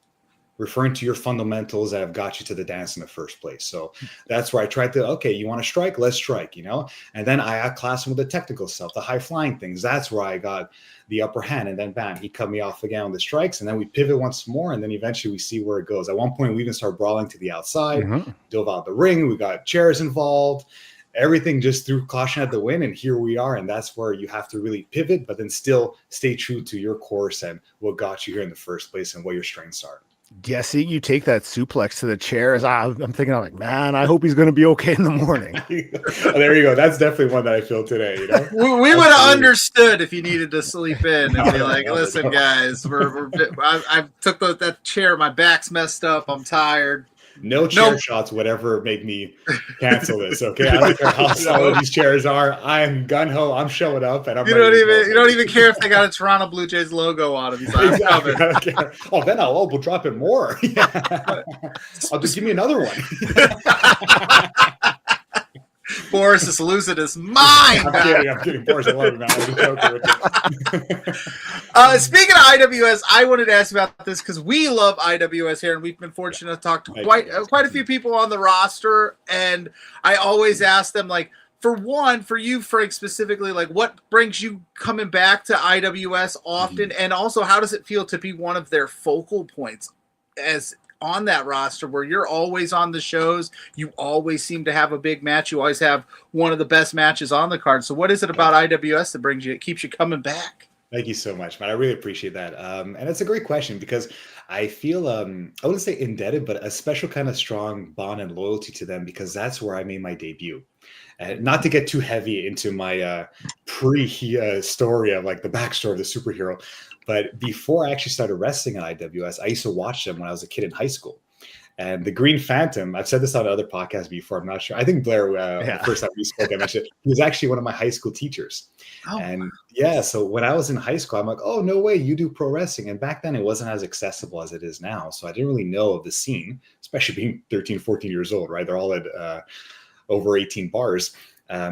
referring to your fundamentals that have got you to the dance in the first place. So that's where I tried to, okay, you want to strike? Let's strike, And then I outclassed him with the technical stuff, the high flying things. That's where I got the upper hand. And then bam, he cut me off again on the strikes. And then we pivot once more. And then eventually we see where it goes. At one point, we even started brawling to the outside, dove out the ring. We got chairs involved. Everything just threw caution at the wind, and here we are. And that's where you have to really pivot, but then still stay true to your course and what got you here in the first place and what your strengths are. Yeah, see, you take that suplex to the chairs. I'm thinking, I'm like, man, I hope he's going to be okay in the morning. There you go. That's definitely one that I feel today. We would have understood if you needed to sleep in and be like, listen, guys, I took that chair. My back's messed up. I'm tired. No chair shots would ever make me cancel this. Okay, I don't care how solid these chairs are. I'm gun ho. I'm showing up, and you don't even care if they got a Toronto Blue Jays logo on them. Exactly. I don't care. Oh, then we'll drop it more. I'll just give me another one. Boris is losing his mind. I'm kidding. Boris, I love you, man. I'm just joking with you. Speaking of IWS, I wanted to ask about this because we love IWS here, and we've been fortunate to talk to quite a few people on the roster. And I always ask them, like, for you, Frank, specifically, like, what brings you coming back to IWS often, and also how does it feel to be one of their focal points as on that roster where you're always on the shows, you always seem to have a big match, you always have one of the best matches on the card. So what is it about IWS that keeps you coming back? Thank you so much, man. I really appreciate that. And it's a great question because I feel, I wouldn't say indebted, but a special kind of strong bond and loyalty to them because that's where I made my debut. Not to get too heavy into my story of like the backstory of the superhero, but before I actually started wrestling at IWS, I used to watch them when I was a kid in high school. And the Green Phantom, I've said this on other podcasts before, I'm not sure. I think Blair, the first time we spoke, I mentioned he was actually one of my high school teachers. So when I was in high school, I'm like, oh, no way, you do pro wrestling. And back then it wasn't as accessible as it is now. So I didn't really know of the scene, especially being 13, 14 years old, right? They're all at over 18 bars.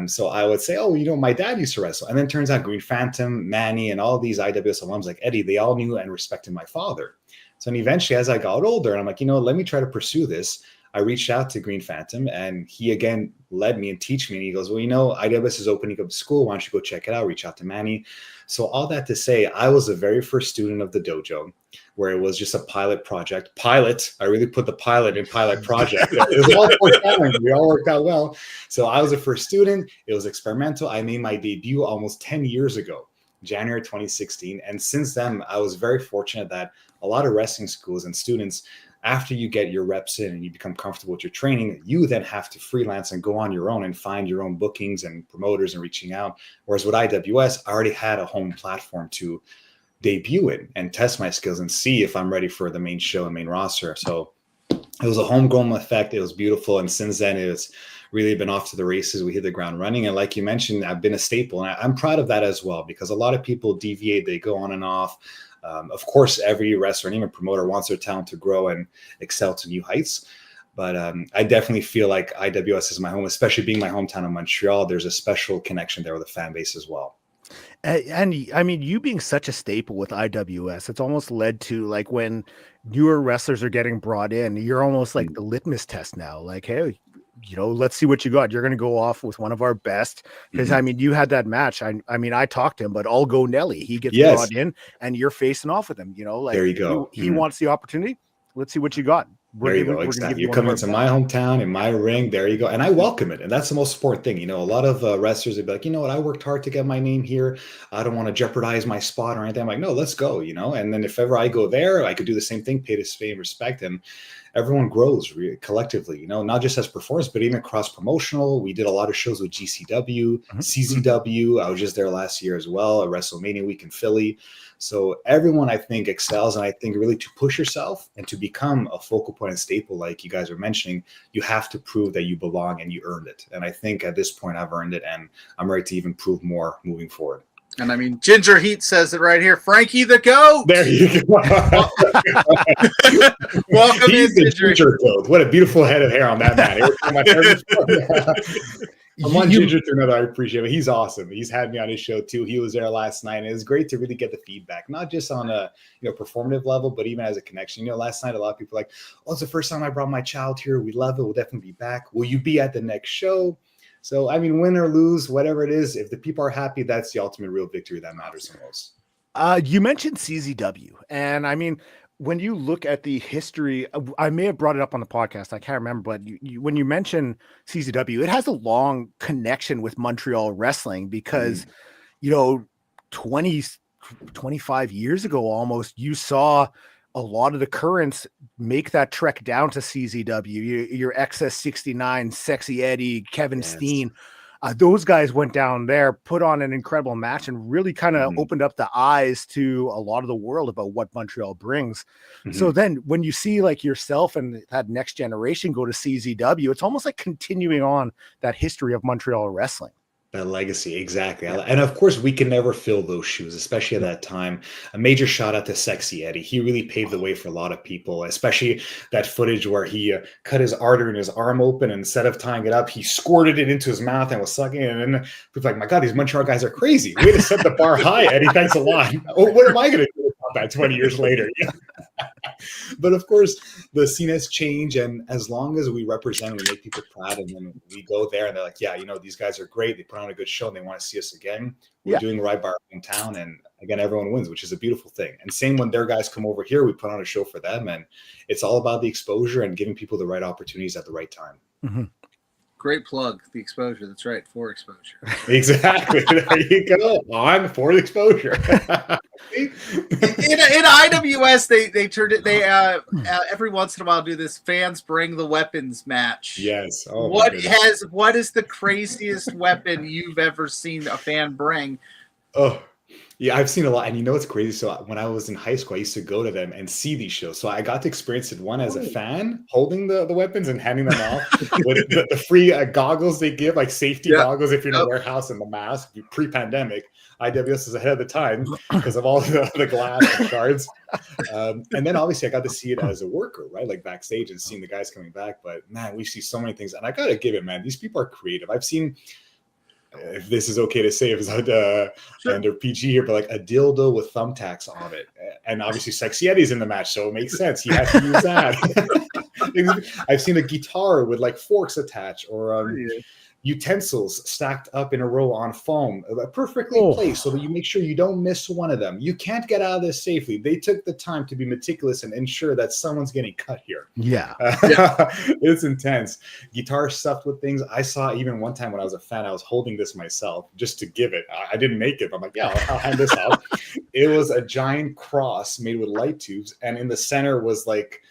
So I would say, oh, my dad used to wrestle. And then it turns out Green Phantom, Manny, and all these IWS alums like Eddie, they all knew and respected my father. So eventually, as I got older, and I'm like, let me try to pursue this. I reached out to Green Phantom, and he again led me and teach me. And he goes, well, IWS is opening up a school. Why don't you go check it out? Reach out to Manny. So all that to say, I was the very first student of the dojo, where it was just a pilot project. Pilot, I really put the pilot in pilot project. It was all worked out. We all worked out well. So I was the first student. It was experimental. I made my debut almost 10 years ago, January 2016. And since then, I was very fortunate that a lot of wrestling schools and students, after you get your reps in and you become comfortable with your training, you then have to freelance and go on your own and find your own bookings and promoters and reaching out. Whereas with IWS, I already had a home platform to debut in and test my skills and see if I'm ready for the main show and main roster. So it was a homegrown effect. It was beautiful. And since then, it's really been off to the races. We hit the ground running. And like you mentioned, I've been a staple. And I'm proud of that as well, because a lot of people deviate. They go on and off. Of course, every wrestler and even promoter wants their talent to grow and excel to new heights. But I definitely feel like IWS is my home, especially being my hometown of Montreal. There's a special connection there with the fan base as well. And I mean, you being such a staple with IWS, it's almost led to like when newer wrestlers are getting brought in, you're almost like the litmus test now. Like, hey, let's see what you got. You're going to go off with one of our best. Because, I mean, you had that match. I mean, I talked to him, but I'll go Nelly. He gets brought in and you're facing off with him. Like, there you go. He wants the opportunity. Let's see what you got. There you go. Exactly. You're coming to my hometown in my ring. There you go. And I welcome it. And that's the most important thing. You know, a lot of wrestlers would be like, you know what? I worked hard to get my name here. I don't want to jeopardize my spot or anything. I'm like, no, let's go, you know? And then if ever I go there, I could do the same thing, pay this fame, respect. And everyone grows collectively, you know, not just as performers, but even cross promotional. We did a lot of shows with GCW, CZW. I was just there last year as well, at WrestleMania week in Philly. So everyone, I think, excels. And I think really to push yourself and to become a focal point and staple, like you guys were mentioning, you have to prove that you belong and you earned it. And I think at this point I've earned it, and I'm ready to even prove more moving forward. And I mean, Ginger Heat says it right here. Frankie the GOAT. There you go. Welcome in, Ginger Goat. What a beautiful head of hair on that man. I'm on Ginger to another. I appreciate it. He's awesome. He's had me on his show too. He was there last night, and it was great to really get the feedback, not just on a performative level, but even as a connection. You know, last night a lot of people were like, "Oh, it's the first time I brought my child here. We love it. We'll definitely be back. Will you be at the next show?" So, I mean, win or lose, whatever it is, if the people are happy, that's the ultimate real victory that matters the most. You mentioned CZW, and I mean, when you look at the history, I may have brought it up on the podcast. I can't remember, but when you mention CZW, it has a long connection with Montreal wrestling because, 25 years ago, almost, you saw a lot of the currents make that trek down to CZW. Your XS69, Sexy Eddie, Kevin Steen. Those guys went down there, put on an incredible match, and really kind of opened up the eyes to a lot of the world about what Montreal brings. So then when you see like yourself and that next generation go to CZW, it's almost like continuing on that history of Montreal wrestling. That legacy, exactly. Yeah. And of course, we can never fill those shoes, especially at that time. A major shout out to Sexy Eddie. He really paved the way for a lot of people, especially that footage where he cut his artery in his arm open, and instead of tying it up, he squirted it into his mouth and was sucking it. And people were like, my God, these Montreal guys are crazy. Way to set the bar high, Eddie. Thanks a lot. Oh, what am I going to do about that 20 years later? But of course, the scene has changed, and as long as we represent, we make people proud, and then we go there and they're like, yeah, these guys are great. They put on a good show and they want to see us again. We're doing right by our hometown, and again, everyone wins, which is a beautiful thing. And same when their guys come over here, we put on a show for them, and it's all about the exposure and giving people the right opportunities at the right time. Great plug, the exposure. That's right, for exposure. Exactly. There you go. I'm for the exposure. in IWS, they turned it. They every once in a while do this fans bring the weapons match. Yes. Oh, what is the craziest weapon you've ever seen a fan bring? Oh. Yeah, I've seen a lot. And it's crazy. So when I was in high school, I used to go to them and see these shows. So I got to experience it, one as a fan, holding the weapons and handing them off with the free goggles they give, like safety goggles if you're in a warehouse, and the mask. Pre-pandemic, IWS is ahead of the time because of all the glass and shards. And then obviously I got to see it as a worker, right? Like backstage and seeing the guys coming back. But man, we see so many things. And I got to give it, man. These people are creative. I've seen... if this is okay to say, if it's under PG here, but like a dildo with thumbtacks on it, and obviously Sexy Eddie's in the match, so it makes sense. He had to use that. I've seen a guitar with like forks attached, or utensils stacked up in a row on foam, perfectly placed so that you make sure you don't miss one of them. You can't get out of this safely. They took the time to be meticulous and ensure that someone's getting cut here. It's intense. Guitar stuffed with things. I saw even one time when I was a fan, I was holding this myself just to give it. I didn't make it, but I'm like, yeah, I'll hand this out. It was a giant cross made with light tubes, and in the center was like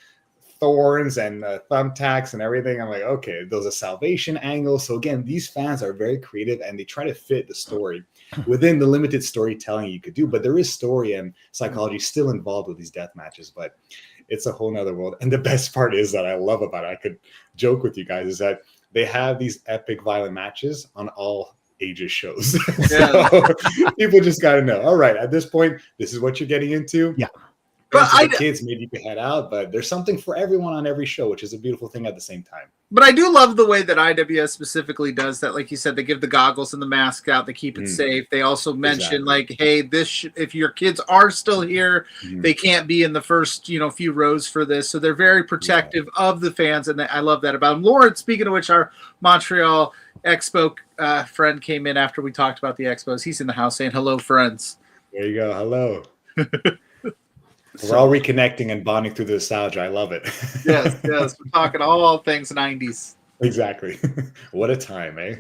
thorns and thumbtacks and everything. I'm like, okay, there's a salvation angle. So again, these fans are very creative, and they try to fit the story within the limited storytelling you could do. But there is story and psychology still involved with these death matches, but it's a whole nother world. And the best part is that I love about it, I could joke with you guys, is that they have these epic violent matches on all ages shows. So people just got to know, all right, at this point, this is what you're getting into. But the kids, maybe you can head out, but there's something for everyone on every show, which is a beautiful thing at the same time. But I do love the way that IWS specifically does that. Like you said, they give the goggles and the mask out. They keep it safe. They also mention like, hey, if your kids are still here, they can't be in the first, few rows for this. So they're very protective of the fans. And I love that about them. Lauren, speaking of which, our Montreal Expo friend came in after we talked about the Expos. He's in the house saying, hello, friends. There you go. Hello. We're all reconnecting and bonding through the nostalgia. I love it. Yes. We're talking all things 90s. Exactly. What a time, eh?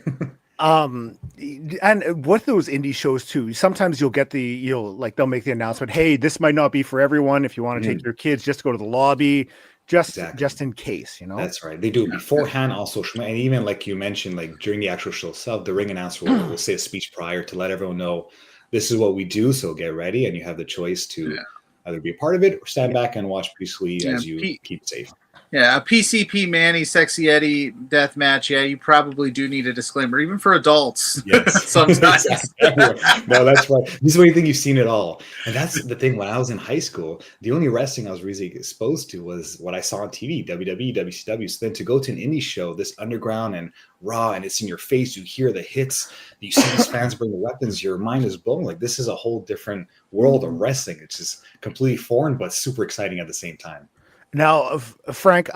And with those indie shows too, sometimes you'll get they'll make the announcement, hey, this might not be for everyone. If you want to take your kids, just go to the lobby, just in case, That's right. They do it beforehand also. And even like you mentioned, like during the actual show itself, the ring announcer will say a speech prior to let everyone know this is what we do. So get ready. And you have the choice to either be a part of it or stand back and watch peacefully as you keep safe. Yeah, a PCP Manny Sexy Eddie death match. Yeah, you probably do need a disclaimer, even for adults. Yes, sometimes. No, that's right. This is where you think you've seen it all, and that's the thing. When I was in high school, the only wrestling I was really exposed to was what I saw on TV: WWE, WCW. So then to go to an indie show, this underground and raw, and it's in your face. You hear the hits. You see these fans bring the weapons. Your mind is blown. Like this is a whole different world of wrestling. It's just completely foreign, but super exciting at the same time. Now, Frank,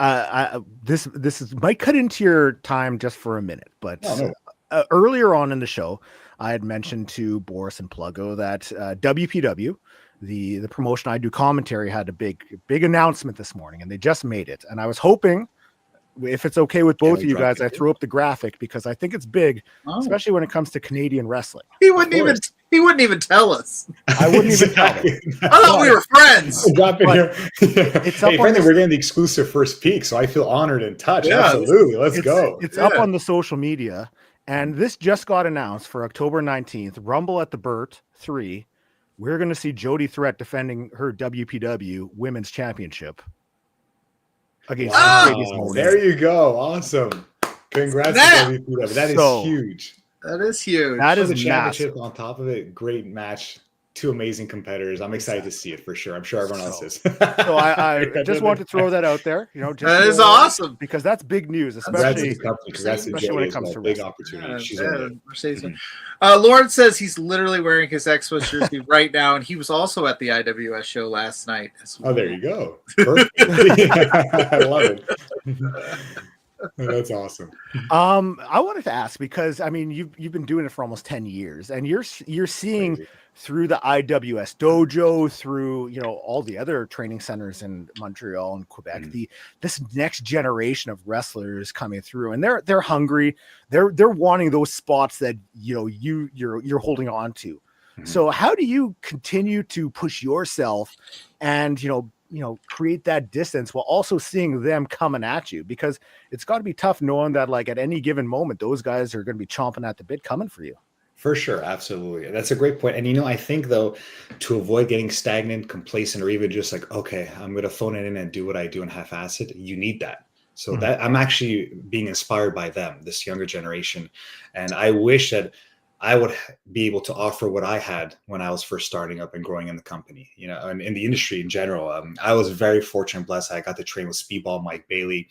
this might cut into your time just for a minute, but earlier on in the show, I had mentioned to Boris and Pluggo that WPW, the promotion I do commentary, had a big announcement this morning, and they just made it. And I was hoping, if it's okay with both of you guys, I threw up the graphic because I think it's big, especially when it comes to Canadian wrestling. He wouldn't even tell us. I wouldn't even tell him. I thought we were friends. It's up we're getting the exclusive first peek, so I feel honored and touched. Yeah, absolutely. Let's go. It's up on the social media, and this just got announced for October 19th, Rumble at the Burt 3. We're going to see Jody Threat defending her WPW Women's Championship against there you go. Awesome. Congrats to WPW. That is huge. That is huge. That is the championship on top of it. Great match. Two amazing competitors. I'm excited to see it for sure. I'm sure everyone else is. So I just want to throw that out there. That is awesome because that's big news, especially when it comes to big opportunity. Lawrence says he's literally wearing his Expos jersey right now, and he was also at the IWS show last night. Oh, there you go. Perfect. I love it. That's awesome. I wanted to ask because I mean you've been doing it for almost 10 years, and you're seeing through the IWS dojo, through all the other training centers in Montreal and Quebec, this next generation of wrestlers coming through, and they're hungry, they're wanting those spots that you're holding on to. So how do you continue to push yourself and create that distance while also seeing them coming at you? Because it's got to be tough knowing that like at any given moment, those guys are going to be chomping at the bit coming for you. For sure. Absolutely. That's a great point. And, I think though, to avoid getting stagnant, complacent, or even just like, okay, I'm going to phone it in and do what I do and half-ass it. You need that. So that I'm actually being inspired by them, this younger generation. And I wish that I would be able to offer what I had when I was first starting up and growing in the company, and in the industry in general. I was very fortunate and blessed. I got to train with Speedball Mike Bailey,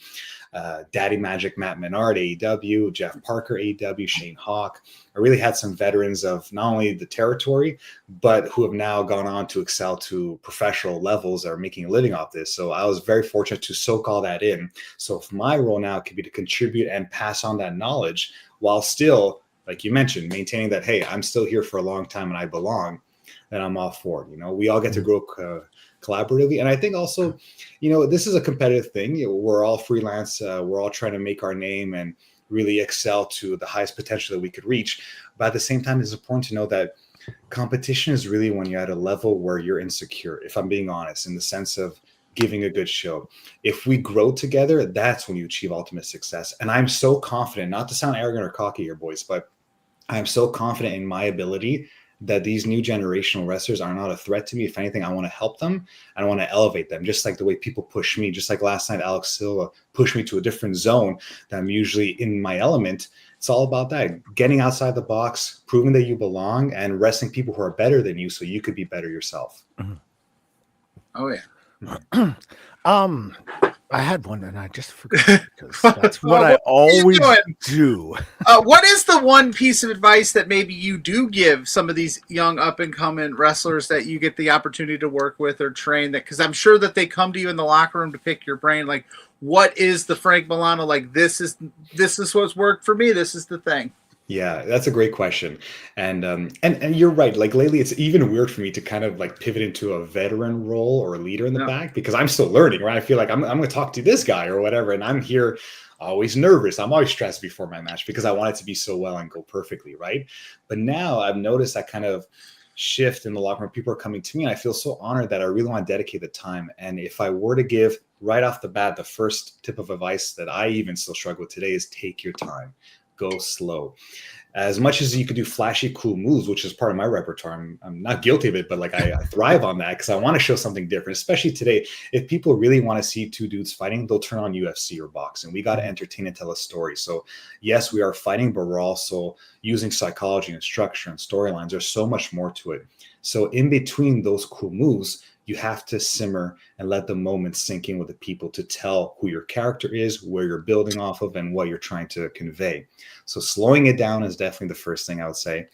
Daddy Magic Matt Menard, AEW, Jeff Parker, AEW, Shane Hawk. I really had some veterans of not only the territory, but who have now gone on to excel to professional levels that are making a living off this. So I was very fortunate to soak all that in. So if my role now could be to contribute and pass on that knowledge while still, like you mentioned, maintaining that, hey, I'm still here for a long time and I belong, then I'm all for it. We all get to grow collaboratively. And I think also, this is a competitive thing. We're all freelance. We're all trying to make our name and really excel to the highest potential that we could reach. But at the same time, it's important to know that competition is really when you're at a level where you're insecure, if I'm being honest, in the sense of giving a good show. If we grow together, that's when you achieve ultimate success. And I'm so confident, not to sound arrogant or cocky here, boys, but I'm so confident in my ability that these new generational wrestlers are not a threat to me. If anything, I want to help them and I want to elevate them, just like the way people push me. Just like last night, Alex Silva pushed me to a different zone that I'm usually in my element. It's all about that, getting outside the box, proving that you belong, and wrestling people who are better than you so you could be better yourself. Oh, yeah. I had one and I just forgot because that's what I always do. What is the one piece of advice that maybe you do give some of these young up and coming wrestlers that you get the opportunity to work with or train? That because I'm sure that they come to you in the locker room to pick your brain. Like, what is the Frank Milano? Like, this is what's worked for me. This is the thing. Yeah, that's a great question. And you're right. Like lately, it's even weird for me to kind of like pivot into a veteran role or a leader in the back because I'm still learning, right? I feel like I'm going to talk to this guy or whatever. And I'm here always nervous. I'm always stressed before my match because I want it to be so well and go perfectly, right? But now I've noticed that kind of shift in the locker room. People are coming to me and I feel so honored that I really want to dedicate the time. And if I were to give right off the bat, the first tip of advice that I even still struggle with today is take your time. Go slow. As much as you could do flashy, cool moves, which is part of my repertoire, I'm not guilty of it, but like I thrive on that because I want to show something different, especially today. If people really want to see two dudes fighting, they'll turn on UFC or boxing. We got to entertain and tell a story. So yes, we are fighting, but we're also using psychology and structure and storylines. There's so much more to it. So in between those cool moves, you have to simmer and let the moment sink in with the people to tell who your character is, where you're building off of, and what you're trying to convey. So slowing it down is definitely the first thing I would say.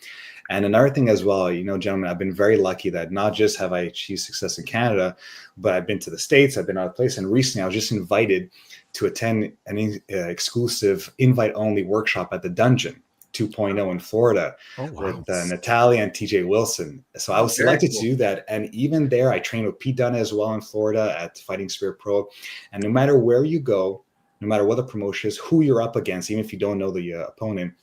And another thing as well, gentlemen, I've been very lucky that not just have I achieved success in Canada, but I've been to the States, I've been out of place. And recently I was just invited to attend an exclusive invite-only workshop at the Dungeon 2.0 in Florida with Natalia and TJ Wilson. So I was selected to do that. And even there, I trained with Pete Dunne as well in Florida at Fighting Spirit Pro. And no matter where you go, no matter what the promotion is, who you're up against, even if you don't know the opponent,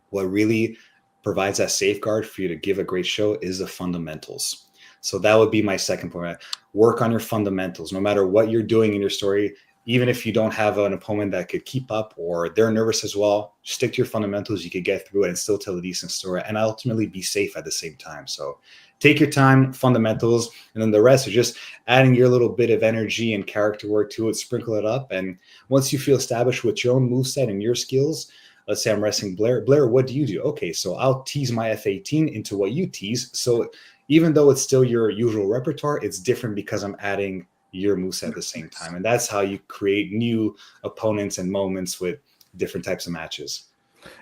what really provides that safeguard for you to give a great show is the fundamentals. So that would be my second point. Work on your fundamentals. No matter what you're doing in your story, even if you don't have an opponent that could keep up or they're nervous as well, stick to your fundamentals. You could get through it and still tell a decent story and ultimately be safe at the same time. So take your time, fundamentals, and then the rest are just adding your little bit of energy and character work to it, sprinkle it up. And once you feel established with your own moveset and your skills, let's say I'm wrestling Blair. Blair, what do you do? Okay, so I'll tease my F18 into what you tease. So even though it's still your usual repertoire, it's different because I'm adding your moveset at the same time. And that's how you create new opponents and moments with different types of matches.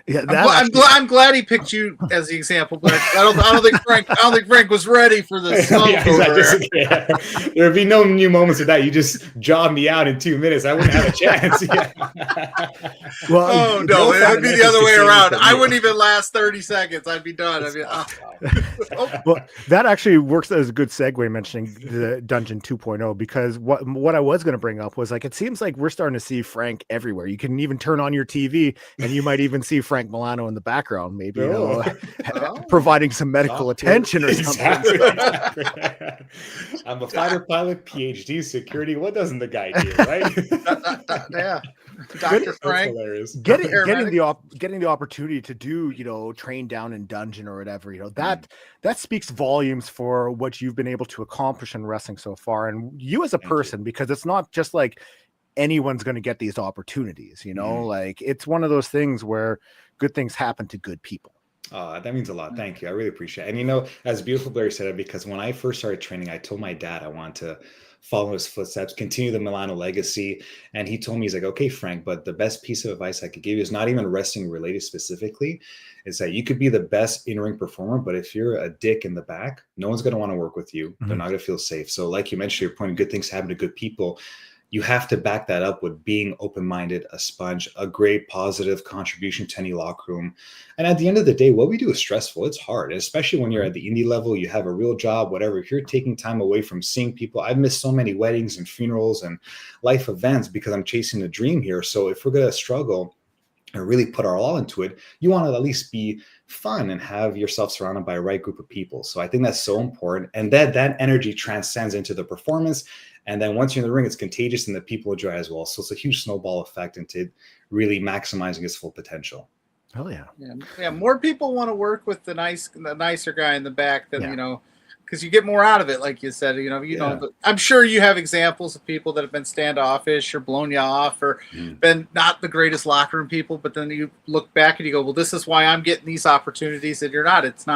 Yeah, I'm glad he picked you as the example, but I don't think Frank was ready for this. There'd be no new moments with that. You just job me out in 2 minutes. I wouldn't have a chance. Well, no, it would be the other way around. I wouldn't even last 30 seconds. I'd be done. Well, that actually works as a good segue mentioning the Dungeon 2.0, because what I was going to bring up was like, it seems like we're starting to see Frank everywhere. You can even turn on your TV and you might even see Frank Milano in the background, maybe providing some medical attention or something. Exactly. I'm a fighter pilot, PhD, security. What doesn't the guy do, right? Yeah. Dr. Frank. Getting the opportunity to do, train down in Dungeon or whatever, that speaks volumes for what you've been able to accomplish in wrestling so far. And you as a person, because it's not just like anyone's going to get these opportunities, like it's one of those things where good things happen to good people. That means a lot. Thank you. I really appreciate it. And as beautiful Blair said it, because when I first started training, I told my dad I wanted to follow his footsteps, continue the Milano legacy. And he told me, he's like, okay, Frank, but the best piece of advice I could give you is not even wrestling related specifically, is that you could be the best in-ring performer, but if you're a dick in the back, no one's going to want to work with you. They're not going to feel safe. So like you mentioned, you're pointing good things happen to good people. You have to back that up with being open-minded, a sponge, a great positive contribution to any locker room. And at the end of the day, what we do is stressful. It's hard, and especially when you're at the indie level, you have a real job, whatever. If you're taking time away from seeing people, I've missed so many weddings and funerals and life events because I'm chasing a dream here. So if we're going to struggle and really put our all into it, you want to at least be fun and have yourself surrounded by a right group of people. So I think that's so important. And that energy transcends into the performance. And then once you're in the ring, it's contagious and the people enjoy as well. So it's a huge snowball effect into really maximizing its full potential. Oh yeah. Yeah. More people want to work with the nicer guy in the back than, because you get more out of it. Like you said, I'm sure you have examples of people that have been standoffish or blown you off or been not the greatest locker room people, but then you look back and you go, well, this is why I'm getting these opportunities and you're not. It's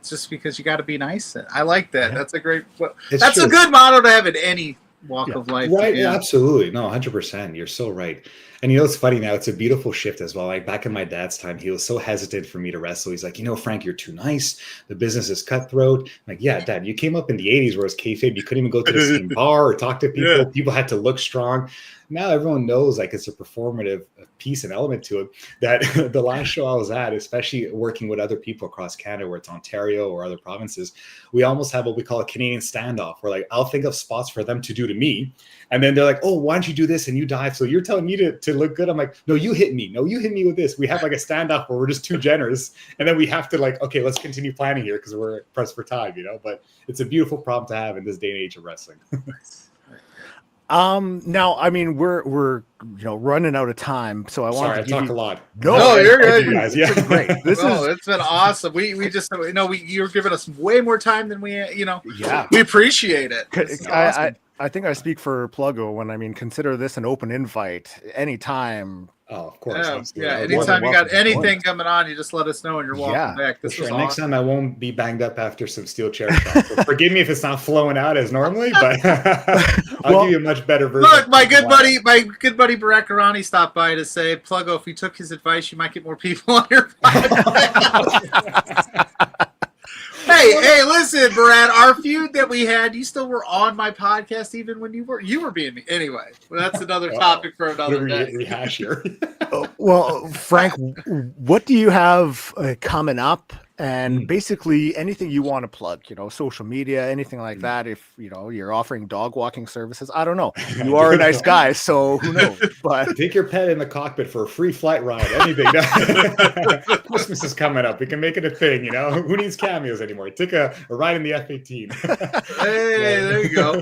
just because you got to be nice. I like that. Yeah. That's a good motto to have in any walk of life. Right. Yeah. Absolutely. No, 100%. You're so right. And you know, it's funny now, it's a beautiful shift as well. Like back in my dad's time, he was so hesitant for me to wrestle. He's like, you know, Frank, you're too nice. The business is cutthroat. I'm like, yeah, Dad, you came up in the 80s where it was kayfabe. You couldn't even go to the same bar or talk to people. People had to look strong. Now everyone knows like it's a performative piece and element to it. That the last show I was at, especially working with other people across Canada, where it's Ontario or other provinces, we almost have what we call a Canadian standoff, where like I'll think of spots for them to do to me, and then they're like, "Oh, why don't you do this?" And you dive. So you're telling me to look good. I'm like, "No, you hit me. No, you hit me with this." We have like a standoff where we're just too generous, and then we have to like, okay, let's continue planning here because we're pressed for time, you know. But it's a beautiful problem to have in this day and age of wrestling. Now, I mean, we're running out of time, so I want to talk a lot. No, you're good. You guys. Yeah, great. It's been awesome. We just you're giving us way more time than we we appreciate it. Awesome. I think I speak for Pluggo when I mean consider this an open invite anytime. Oh, of course. Yeah. Anytime you got anything coming on, you just let us know and you're welcome back. This was awesome. Next time I won't be banged up after some steel chair shots. So forgive me if it's not flowing out as normally, but I'll give you a much better version. Look, my good buddy Barack Arani stopped by to say, Pluggo, if you took his advice, you might get more people on your podcast. Hey, listen, Brad, our feud that we had, you still were on my podcast even when you were being me. Anyway, well, that's another topic for another day. Rehash here. Well, Frank, what do you have coming up? And basically anything you want to plug, social media, anything like that. If, you're offering dog walking services, I don't know. You are a nice guy, so who knows? But take your pet in the cockpit for a free flight ride, anything. Christmas is coming up. We can make it a thing, Who needs cameos anymore? Take a ride in the F-18. Hey, there you go.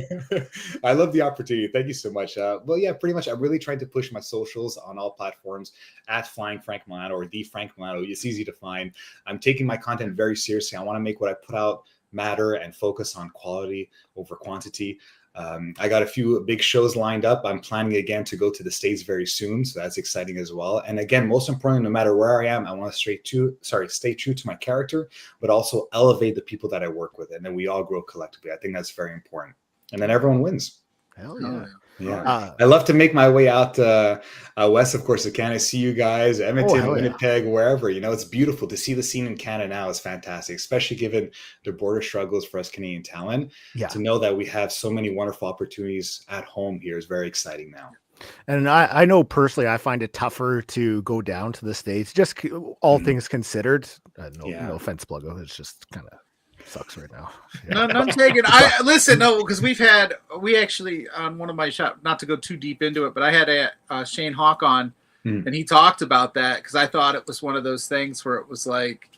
I love the opportunity. Thank you so much. Well, yeah, pretty much I'm really trying to push my socials on all platforms at Flyin Frank Milano or the Frank Milano. It's easy to find. I'm taking my content very seriously. I want to make what I put out matter and focus on quality over quantity. I got a few big shows lined up. I'm planning again to go to the States very soon, so that's exciting as well. And again, most importantly, no matter where I am, I want to stay true to my character, but also elevate the people that I work with, and then we all grow collectively. I think that's very important, and then everyone wins. Hell yeah. Yeah, I love to make my way out west, of course, of Canada. See you guys, Edmonton, Winnipeg, wherever. It's beautiful to see the scene in Canada now is fantastic, especially given the border struggles for us Canadian talent. Yeah. To know that we have so many wonderful opportunities at home here is very exciting now. And I know personally, I find it tougher to go down to the States, just all things considered. No offense, Pluggo. It's just kind of sucks right now. Yeah. No, taking. Because we actually on one of my shots, not to go too deep into it, but I had a Shane Hawk on, and he talked about that because I thought it was one of those things where it was like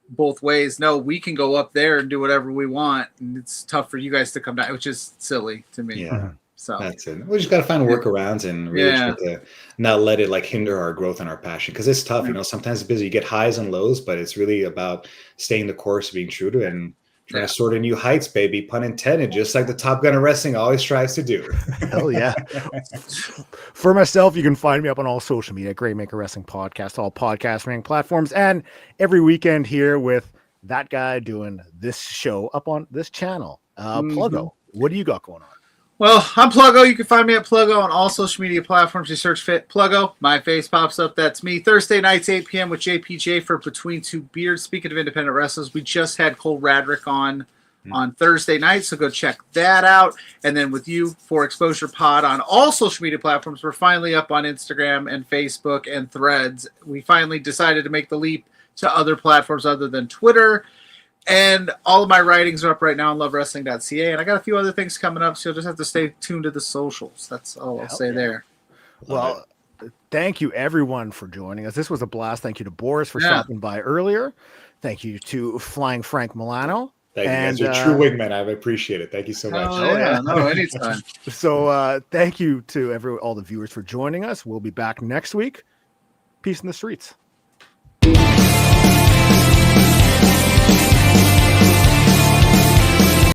both ways. No, we can go up there and do whatever we want, and it's tough for you guys to come down, which is silly to me. Yeah. So that's it. We just got to find workarounds and really try to not let it hinder our growth and our passion, because it's tough. Sometimes it's busy. You get highs and lows, but it's really about staying the course, being true to it, and trying to soar to new heights, baby. Pun intended. Just like the Top Gun of wrestling always tries to do. Hell yeah. For myself, you can find me up on all social media, Great Maker Wrestling Podcast, all podcast ranking platforms, and every weekend here with that guy doing this show up on this channel. Pluggo, what do you got going on? Well, I'm Pluggo. You can find me at Pluggo on all social media platforms. You search Fit Pluggo. My face pops up. That's me. Thursday nights, 8 p.m. with JPJ for Between Two Beards. Speaking of independent wrestlers, we just had Cole Radrick on Thursday night, so go check that out. And then with you for Exposure Pod on all social media platforms. We're finally up on Instagram and Facebook and Threads. We finally decided to make the leap to other platforms other than Twitter. And all of my writings are up right now on lovewrestling.ca. And I got a few other things coming up, so you'll just have to stay tuned to the socials. That's all I'll say there. Well, thank you, everyone, for joining us. This was a blast. Thank you to Boris for stopping by earlier. Thank you to Flyin Frank Milano. Thank you guys. You're true wingman. I appreciate it. Thank you so much. No, anytime. So thank you to all the viewers for joining us. We'll be back next week. Peace in the streets.